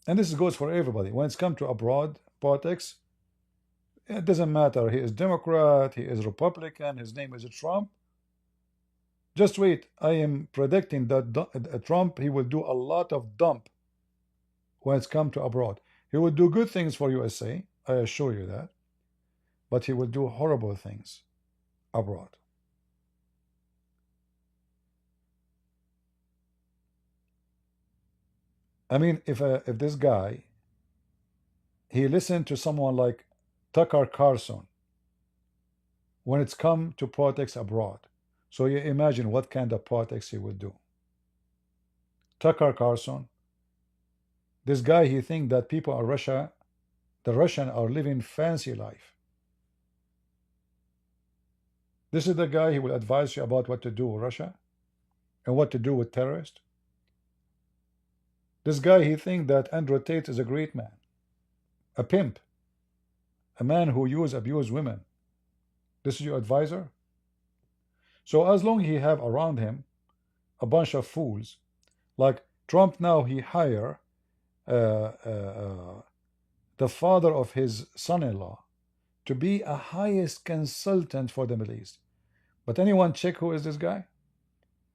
And this goes for everybody. When it's come to abroad politics, it doesn't matter. He is Democrat, he is Republican, his name is Trump. Just wait. I am predicting that Trump, he will do a lot of dump when it's come to abroad. He will do good things for USA, I assure you that. But he will do horrible things abroad. I mean, if this guy, he listened to someone like Tucker Carlson when it's come to politics abroad. So you imagine what kind of politics he would do. Tucker Carlson, this guy, he think that people in Russia, the Russian are living fancy life. This is the guy who will advise you about what to do with Russia and what to do with terrorists. This guy, he think that Andrew Tate is a great man, a pimp, a man who abuse women. This is your advisor? So as long as he have around him a bunch of fools, like Trump now, he hire the father of his son-in-law to be a highest consultant for the Middle East. But anyone check who is this guy?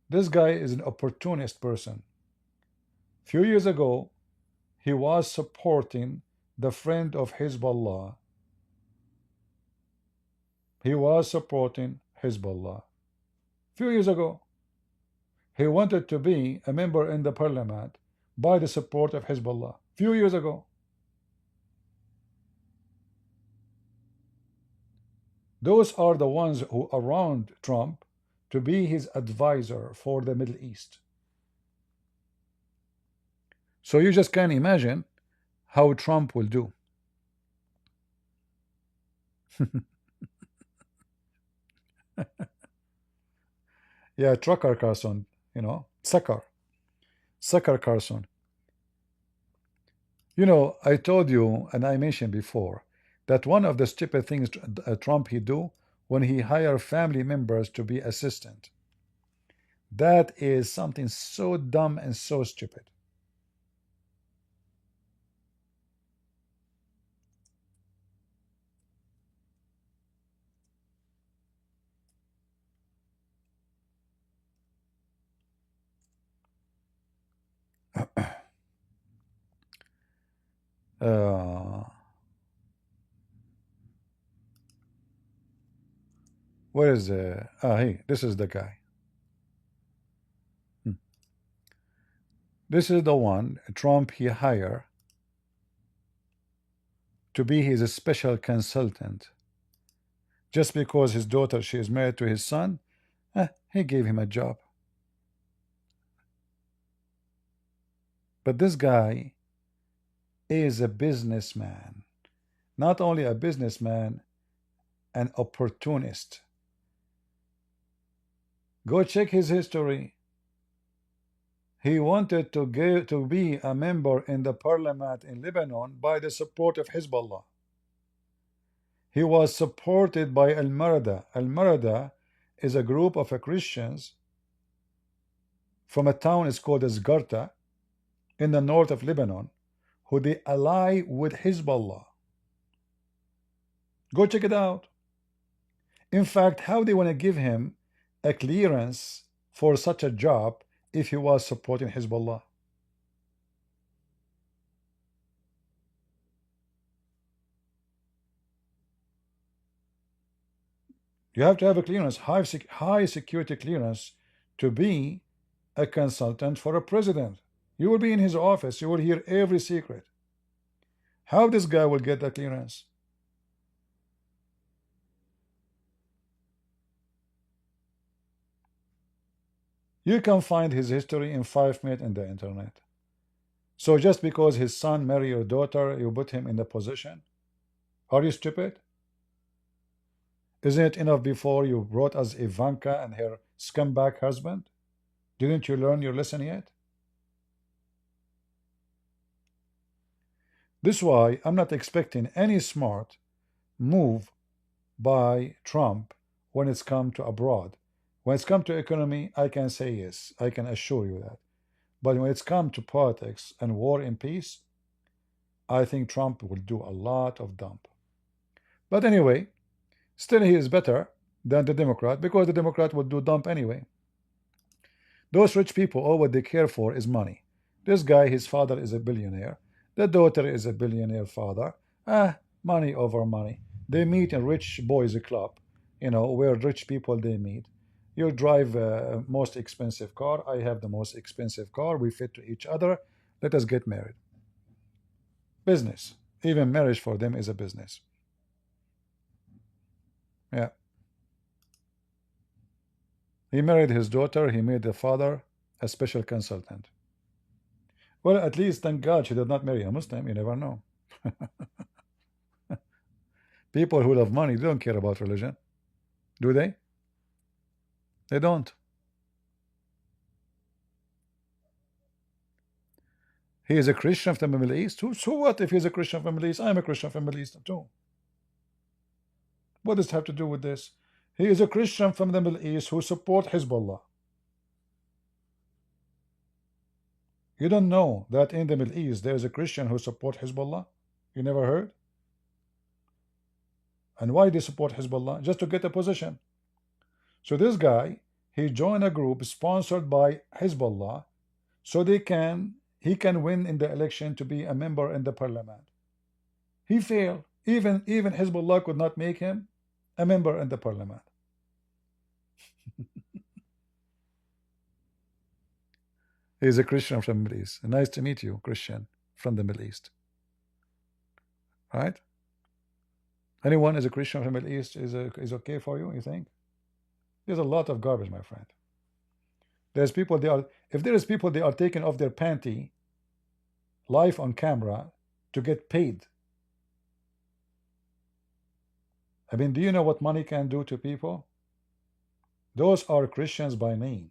This guy is an opportunist person. Few years ago, he was supporting the friend of Hezbollah. He was supporting Hezbollah. Few years ago, he wanted to be a member in the parliament by the support of Hezbollah. Few years ago. Those are the ones who around Trump to be his advisor for the Middle East. So you just can't imagine how Trump will do. Yeah, Trucker Carson, you know, Sucker Carson. You know, I told you, and I mentioned before, that one of the stupid things Trump he do when he hire family members to be assistant. That is something so dumb and so stupid. Where is hey, this is the guy. Hmm. This is the one Trump he hired to be his special consultant. Just because his daughter, she is married to his son, he gave him a job. But this guy is a businessman. Not only a businessman, an opportunist. Go check his history. He wanted to be a member in the parliament in Lebanon by the support of Hezbollah. He was supported by Al-Marada. Al-Marada is a group of Christians from a town is called Azhar in the north of Lebanon, who they ally with Hezbollah. Go check it out. In fact, how they want to give him a clearance for such a job if he was supporting Hezbollah? You have to have a clearance, high security clearance, to be a consultant for a president. You will be in his office. You will hear every secret. How this guy will get that clearance? You can find his history in 5 minutes in the internet. So just because his son married your daughter, you put him in the position? Are you stupid? Isn't it enough before you brought us Ivanka and her scumbag husband? Didn't you learn your lesson yet? This is why I'm not expecting any smart move by Trump when it's come to abroad. When it's come to economy, I can say yes. I can assure you that. But when it's come to politics and war and peace, I think Trump will do a lot of dump. But anyway, still he is better than the Democrat, because the Democrat would do dump anyway. Those rich people, all what they care for is money. This guy, his father is a billionaire. The daughter is a billionaire father. Money over money. They meet in rich boys club, where rich people they meet. You drive most expensive car. I have the most expensive car. We fit to each other. Let us get married. Business. Even marriage for them is a business. Yeah. He married his daughter. He made the father a special consultant. Well, at least, thank God, she did not marry a Muslim. You never know. People who love money, they don't care about religion. Do they? They don't. He is a Christian from the Middle East. So what if he's a Christian from the Middle East? I'm a Christian from the Middle East too. What does it have to do with this? He is a Christian from the Middle East who support Hezbollah. You don't know that in the Middle East there is a Christian who support Hezbollah? You never heard? And why they support Hezbollah? Just to get a position. So this guy, he joined a group sponsored by Hezbollah, so he can win in the election to be a member in the parliament. He failed. Even Hezbollah could not make him a member in the parliament. He's a Christian from the Middle East. Nice to meet you, Christian from the Middle East. Right? Anyone is a Christian from the Middle East is okay for you, you think? There's a lot of garbage, my friend. There's people, if there is people, they are taking off their panty live on camera to get paid. I mean, do you know what money can do to people? Those are Christians by name.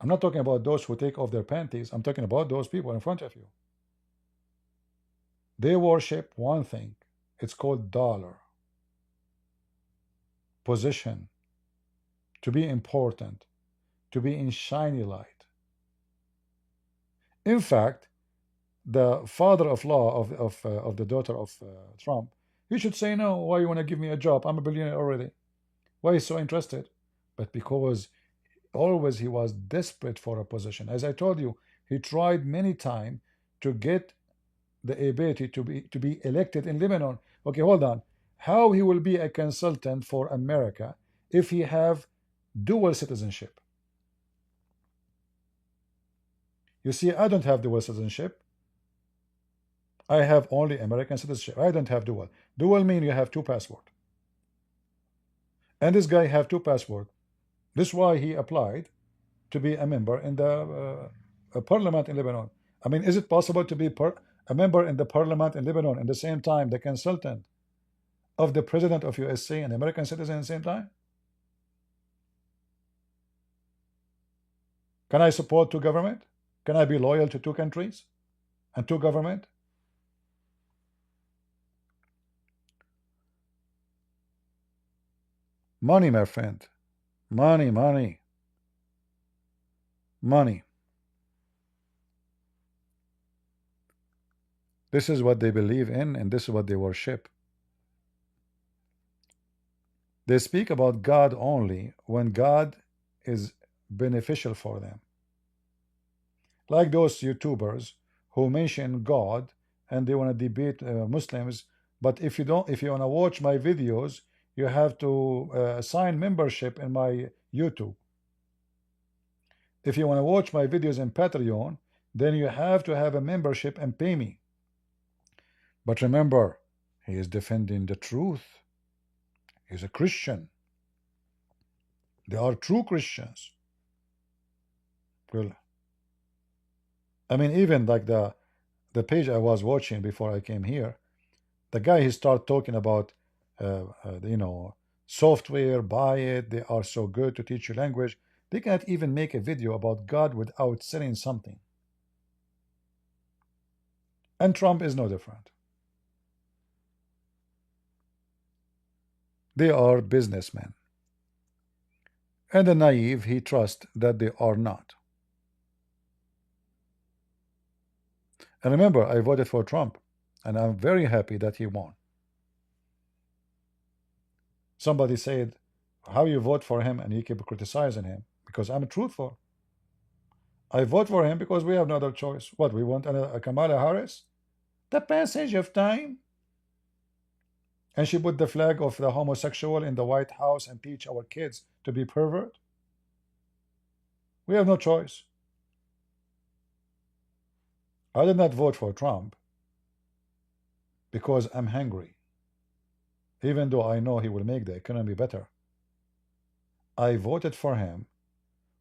I'm not talking about those who take off their panties. I'm talking about those people in front of you. They worship one thing. It's called dollar. Position. To be important. To be in shiny light. In fact, the father-in-law of the daughter of Trump, he should say, no, why you want to give me a job? I'm a billionaire already. Why is so interested? But because always he was desperate for a position. As I told you, he tried many times to get the ability to be elected in Lebanon. Okay, hold on. How he will be a consultant for America if he have dual citizenship? You see, I don't have dual citizenship. I have only American citizenship. I don't have dual. Dual mean you have two passports. And this guy have two passports. This is why he applied to be a member in the parliament in Lebanon. I mean, is it possible to be a member in the parliament in Lebanon and the same time the consultant of the president of USA and American citizen at the same time? Can I support two government? Can I be loyal to two countries and two government? Money, my friend. Money, money. Money. This is what they believe in, and this is what they worship. They speak about God only when God is beneficial for them. Like those YouTubers who mention God and they want to debate Muslims, but if you want to watch my videos, you have to sign membership in my YouTube. If you want to watch my videos in Patreon, then you have to have a membership and pay me. But remember, he is defending the truth. He's a Christian. They are true Christians. Well, I mean, even like the page I was watching before I came here, the guy he started talking about, you know, software, buy it. They are so good to teach you language. They can't even make a video about God without selling something. And Trump is no different. They are businessmen. And the naive, he trusts that they are not. And remember, I voted for Trump, and I'm very happy that he won. Somebody said, how you vote for him and you keep criticizing him? Because I'm truthful. I vote for him because we have no other choice. What, we want a Kamala Harris? The passage of time? And she put the flag of the homosexual in the White House and teach our kids to be pervert? We have no choice. I did not vote for Trump because I'm hungry, even though I know he will make the economy better. I voted for him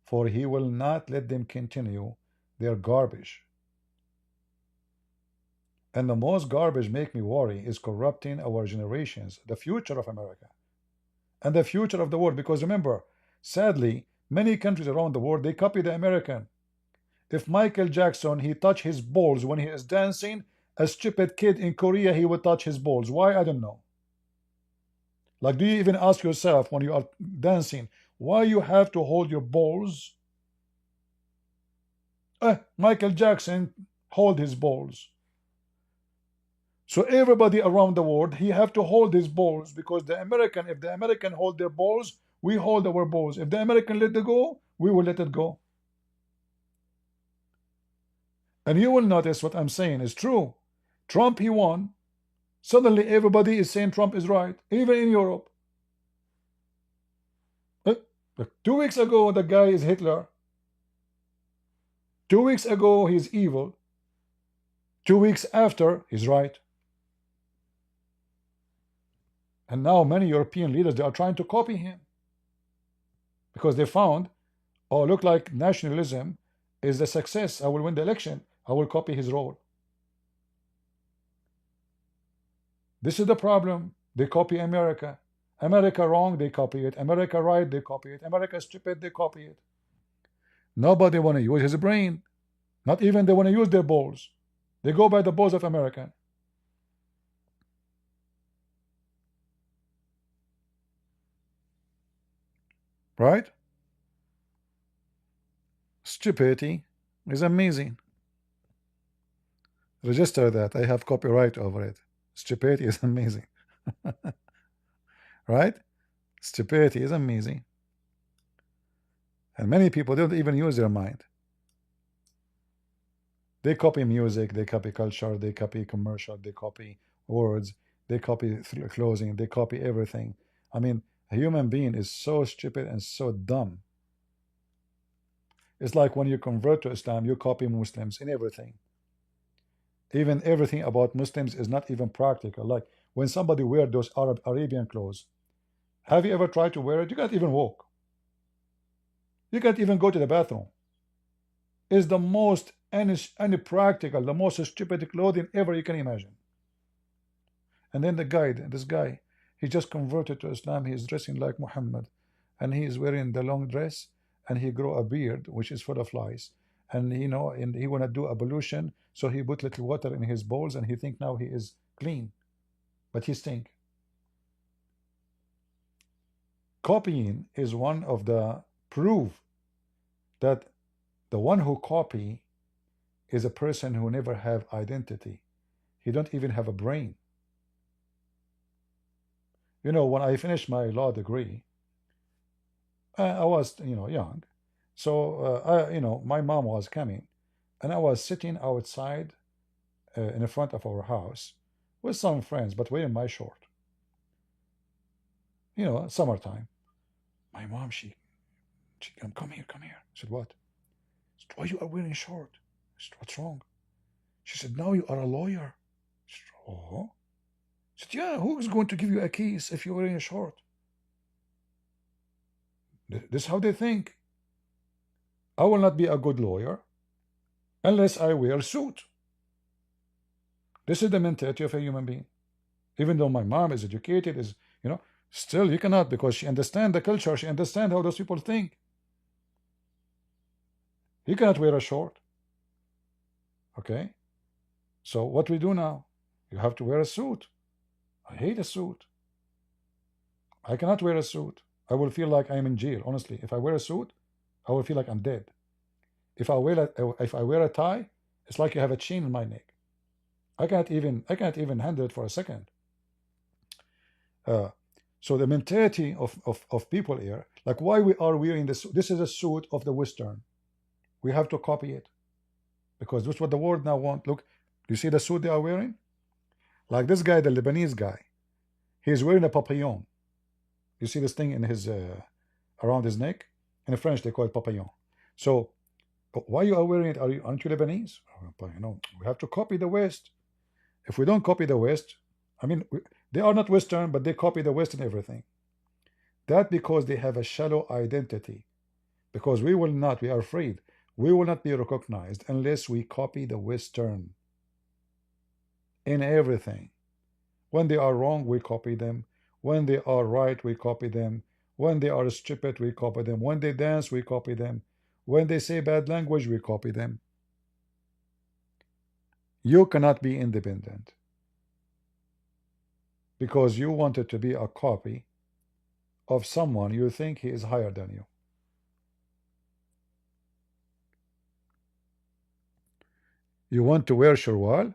for he will not let them continue their garbage. And the most garbage make me worry is corrupting our generations, the future of America and the future of the world. Because remember, sadly, many countries around the world, they copy the American. If Michael Jackson, he touch his balls when he is dancing, a stupid kid in Korea, he would touch his balls. Why? I don't know. Like, do you even ask yourself when you are dancing, why you have to hold your balls? Michael Jackson hold his balls. So everybody around the world, he have to hold his balls because the American, if the American hold their balls, we hold our balls. If the American let it go, we will let it go. And you will notice what I'm saying is true. Trump, he won. Suddenly everybody is saying Trump is right, even in Europe. 2 weeks ago, the guy is Hitler. 2 weeks ago, he's evil. 2 weeks after, he's right. And now many European leaders, they are trying to copy him. Because they found, oh, look like nationalism is a success. I will win the election. I will copy his role. This is the problem. They copy America. America wrong, they copy it. America right, they copy it. America stupid, they copy it. Nobody want to use his brain. Not even they want to use their balls. They go by the balls of America. Right? Stupidity is amazing. Register that. I have copyright over it. Stupidity is amazing. Right? Stupidity is amazing. And many people don't even use their mind. They copy music, they copy culture, they copy commercial, they copy words, they copy clothing, they copy everything. I mean, a human being is so stupid and so dumb. It's like when you convert to Islam, you copy Muslims in everything. Even everything about Muslims is not even practical. Like when somebody wear those Arabian clothes, have you ever tried to wear it? You can't even walk. You can't even go to the bathroom. It's the most unpractical, the most stupid clothing ever you can imagine. And then this guy, he just converted to Islam. He is dressing like Muhammad, and he is wearing the long dress, and he grow a beard which is full of flies, and and he wanna do ablution, so he put little water in his bowls, and he think now he is clean, but he stink. Copying is one of the proof that the one who copy is a person who never have identity. He don't even have a brain. When I finished my law degree, I was young, so my mom was coming, and I was sitting outside in the front of our house with some friends, but wearing my short. Summertime. My mom, she come here, come here. I said, what? She said, why you are wearing short? I said, what's wrong? She said, now you are a lawyer. I said, oh. She said, yeah, who is going to give you a case if you're wearing a short? This is how they think. I will not be a good lawyer unless I wear a suit. This is the mentality of a human being. Even though my mom is educated, still you cannot, because she understands the culture, she understands how those people think. You cannot wear a short. Okay? So what we do now? You have to wear a suit. I hate a suit. I cannot wear a suit. I will feel like I'm in jail, honestly. If I wear a suit, I will feel like I'm dead. If I wear a tie, it's like you have a chain in my neck. I can't even handle it for a second. So the mentality of people here, like why we are wearing this. This is a suit of the Western. We have to copy it because that's what the world now want. Look, do you see the suit they are wearing? Like this guy, the Lebanese guy, he's wearing a papillon. You see this thing in his around his neck? In French, they call it papillon. So why you are wearing it? Aren't you Lebanese? We have to copy the West. If we don't copy the West, I mean, they are not Western, but they copy the West in everything. That because they have a shallow identity. Because we are afraid, we will not be recognized unless we copy the Western in everything. When they are wrong, we copy them. When they are right, we copy them. When they are stupid, we copy them. When they dance, we copy them. When they say bad language, we copy them. You cannot be independent because you wanted to be a copy of someone you think he is higher than you. You want to wear sharwal?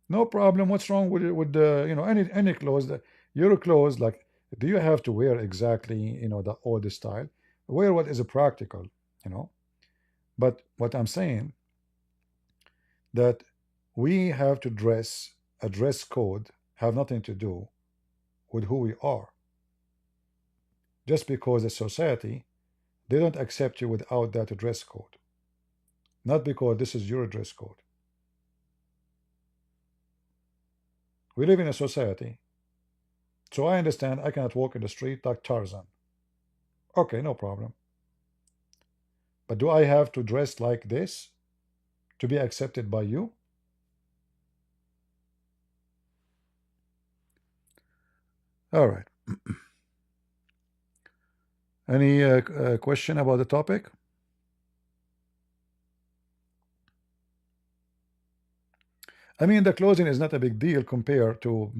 No problem. What's wrong with the any clothes? Your clothes, like, do you have to wear exactly the old style? Wear what is practical, But what I'm saying, that we have to dress, a dress code have nothing to do with who we are. Just because a society, they don't accept you without that dress code. Not because this is your dress code. We live in a society. So I understand I cannot walk in the street like Tarzan. Okay, no problem. But do I have to dress like this to be accepted by you? All right. Any question about the topic? I mean, the clothing is not a big deal compared to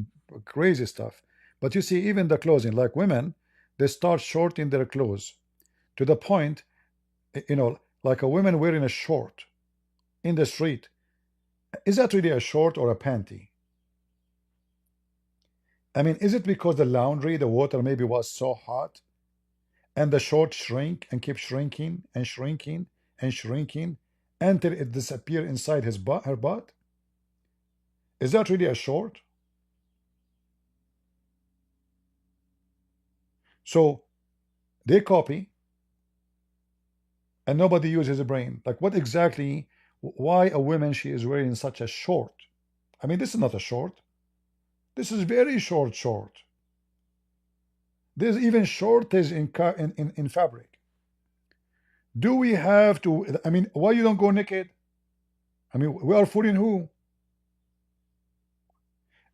crazy stuff. But you see, even the clothing, like women, they start shorting their clothes to the point, like a woman wearing a short in the street. Is that really a short or a panty? I mean, is it because the laundry, the water maybe was so hot and the short shrink and keep shrinking and shrinking and shrinking until it disappears inside his butt, her butt? Is that really a short? So they copy and nobody uses a brain. Like what exactly, why a woman she is wearing such a short? I mean, this is not a short. This is very short. There's even shortage in fabric. Do we have to, I mean, why you don't go naked? I mean, we are fooling who?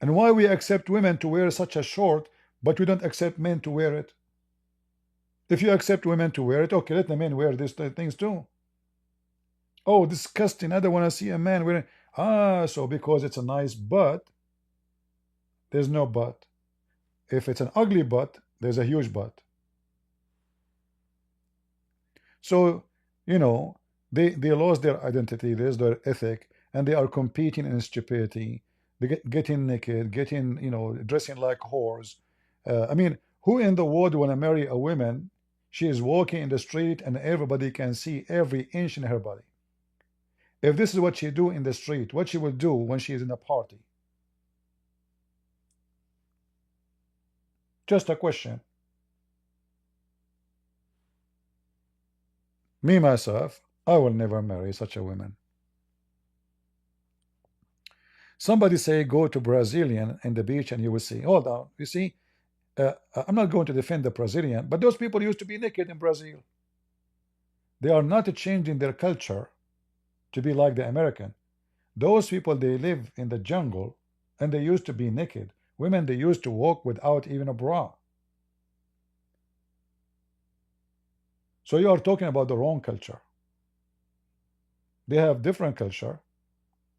And why we accept women to wear such a short, but we don't accept men to wear it? If you accept women to wear it, okay, let the men wear these things too. Oh, disgusting. I don't want to see a man wearing. Ah, so because it's a nice butt, there's no butt. If it's an ugly butt, there's a huge butt. So, you know, they lost their identity, there's their ethic, and they are competing in stupidity. They getting naked, getting, you know, dressing like whores. I mean, who in the world want to marry a woman? She is walking in the street and everybody can see every inch in her body. If this is what she do in the street, what she will do when she is in a party? Just a question. Me, myself, I will never marry such a woman. Somebody say go to Brazilian in the beach and you will see. Hold on, you see, I'm not going to defend the Brazilian, but those people used to be naked in Brazil. They are not changing their culture to be like the American. Those people, they live in the jungle and they used to be naked. Women, they used to walk without even a bra. So you are talking about the wrong culture. They have different culture,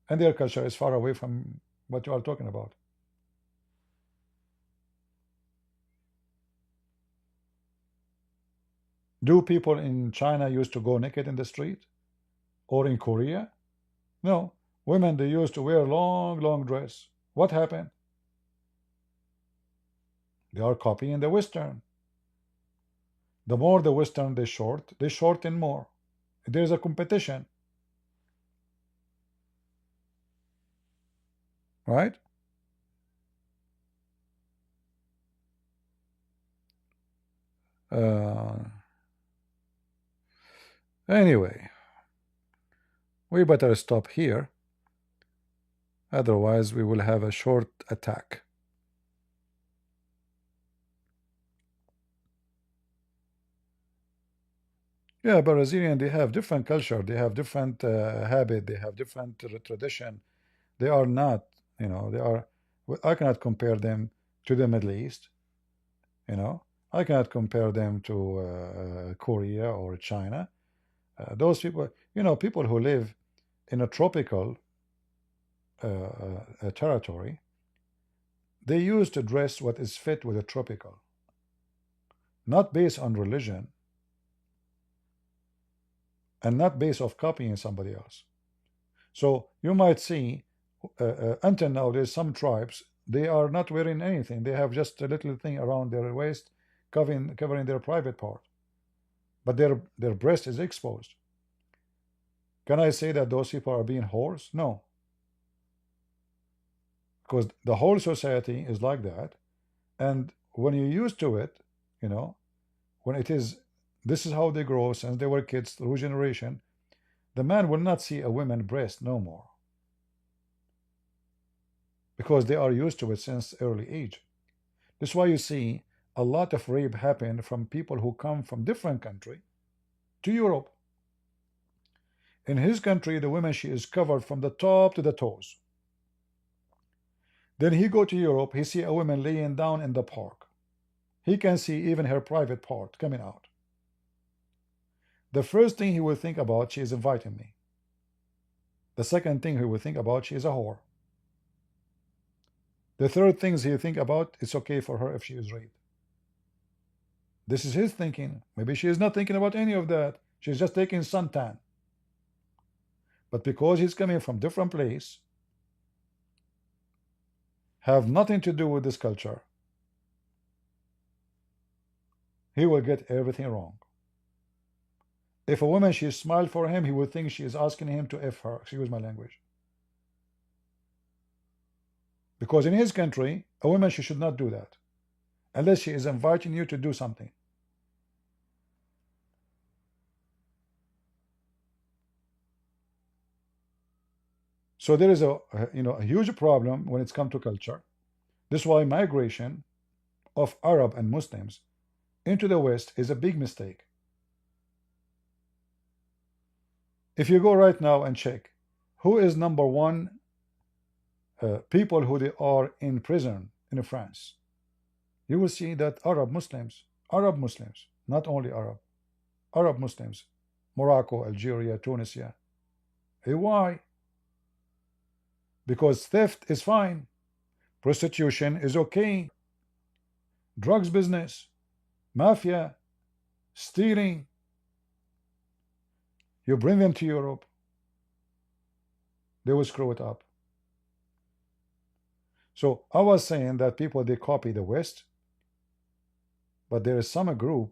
and their culture is far away from what you are talking about. Do people in China used to go naked in the street? Or in Korea? No. Women, they used to wear long dress. What happened? They are copying the Western. The more the Western they shorten more. There is a competition. Right? Anyway, we better stop here. Otherwise, we will have a short attack. Yeah, Brazilian, they have different culture. They have different habit. They have different tradition. They are not, you know, they are. I cannot compare them to the Middle East. You know, I cannot compare them to Korea or China. Those people, you know, people who live in a tropical territory, they used to dress what is fit with a tropical, not based on religion and not based off copying somebody else. So you might see until now there's some tribes, they are not wearing anything. They have just a little thing around their waist covering their private part, but their breast is exposed. Can I say that those people are being whores? No, because the whole society is like that. And when you're used to it, you know, when it is, this is how they grow since they were kids through generation, the man will not see a woman breast no more, because they are used to it since early age. That's why you see a lot of rape happen from people who come from different country to Europe. In his country, the woman, she is covered from the top to the toes. Then he go to Europe, he see a woman laying down in the park. He can see even her private part coming out. The first thing he will think about, she is inviting me. The second thing he will think about, she is a whore. The third things he think about, it's okay for her if she is raped. This is his thinking. Maybe she is not thinking about any of that. She's just taking suntan. But because he's coming from different place, have nothing to do with this culture, he will get everything wrong. If a woman, she smiled for him, he would think she is asking him to F her. Excuse my language. Because in his country, a woman, she should not do that. Unless she is inviting you to do something. So there is a huge problem when it's come to culture. This is why migration of Arab and Muslims into the West is a big mistake. If you go right now and check who is number one people who they are in prison in France, you will see that Arab Muslims, not only Arab Muslims, Morocco, Algeria, Tunisia. Why? Because theft is fine, prostitution is okay, drugs business, mafia, stealing. You bring them to Europe, they will screw it up. So I was saying that people, they copy the West, but there is some group,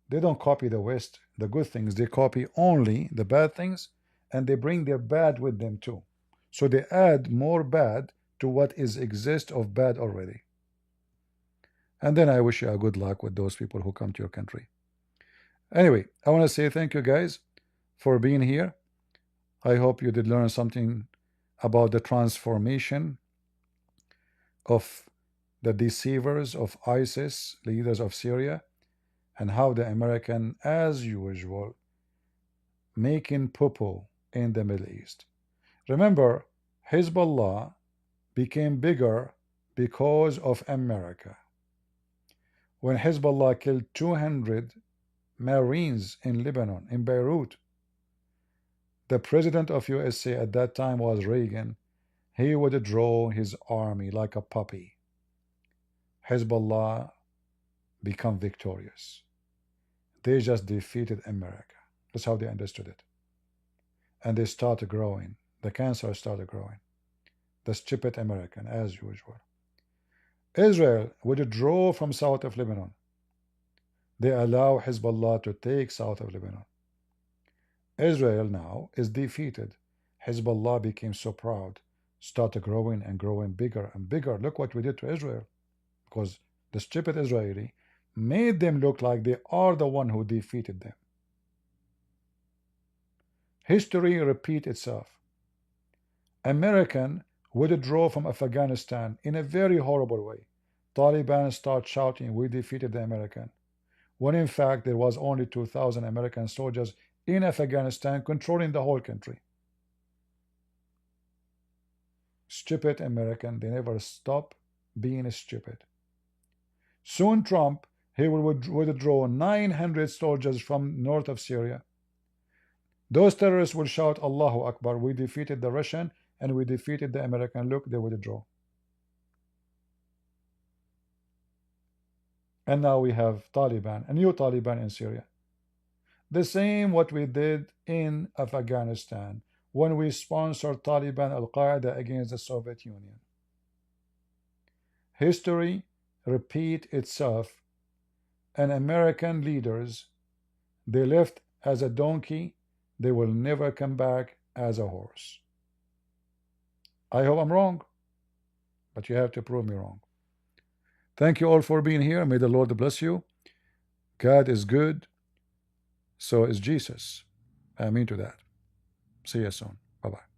they don't copy the West, the good things, they copy only the bad things, and they bring their bad with them too. So they add more bad to what is exist of bad already. And then I wish you a good luck with those people who come to your country. Anyway, I want to say thank you guys for being here. I hope you did learn something about the transformation of the deceivers of ISIS, leaders of Syria, and how the American, as usual, making poo-poo in the Middle East. Remember, Hezbollah became bigger because of America. When Hezbollah killed 200 Marines in Lebanon, in Beirut, the president of USA at that time was Reagan. He would draw his army like a puppy. Hezbollah become victorious. They just defeated America. That's how they understood it. And they started growing. The cancer started growing. The stupid American, as usual. Israel withdrew from south of Lebanon. They allow Hezbollah to take south of Lebanon. Israel now is defeated. Hezbollah became so proud, started growing and growing bigger and bigger. Look what we did to Israel. Because the stupid Israeli made them look like they are the one who defeated them. History repeats itself. American withdrew from Afghanistan in a very horrible way. Taliban start shouting, we defeated the American. When in fact there was only 2,000 American soldiers in Afghanistan controlling the whole country. Stupid American, they never stop being stupid. Soon Trump, he will withdraw 900 soldiers from north of Syria. Those terrorists will shout, Allahu Akbar, we defeated the Russian and we defeated the American. Look, they withdraw. And now we have Taliban, a new Taliban in Syria. The same what we did in Afghanistan when we sponsored Taliban Al-Qaeda against the Soviet Union. History repeat itself, and American leaders, they left as a donkey, they will never come back as a horse. I hope I'm wrong, but you have to prove me wrong. Thank you all for being here. May the Lord bless you. God is good. So is Jesus. Amen to that. See you soon. Bye-bye.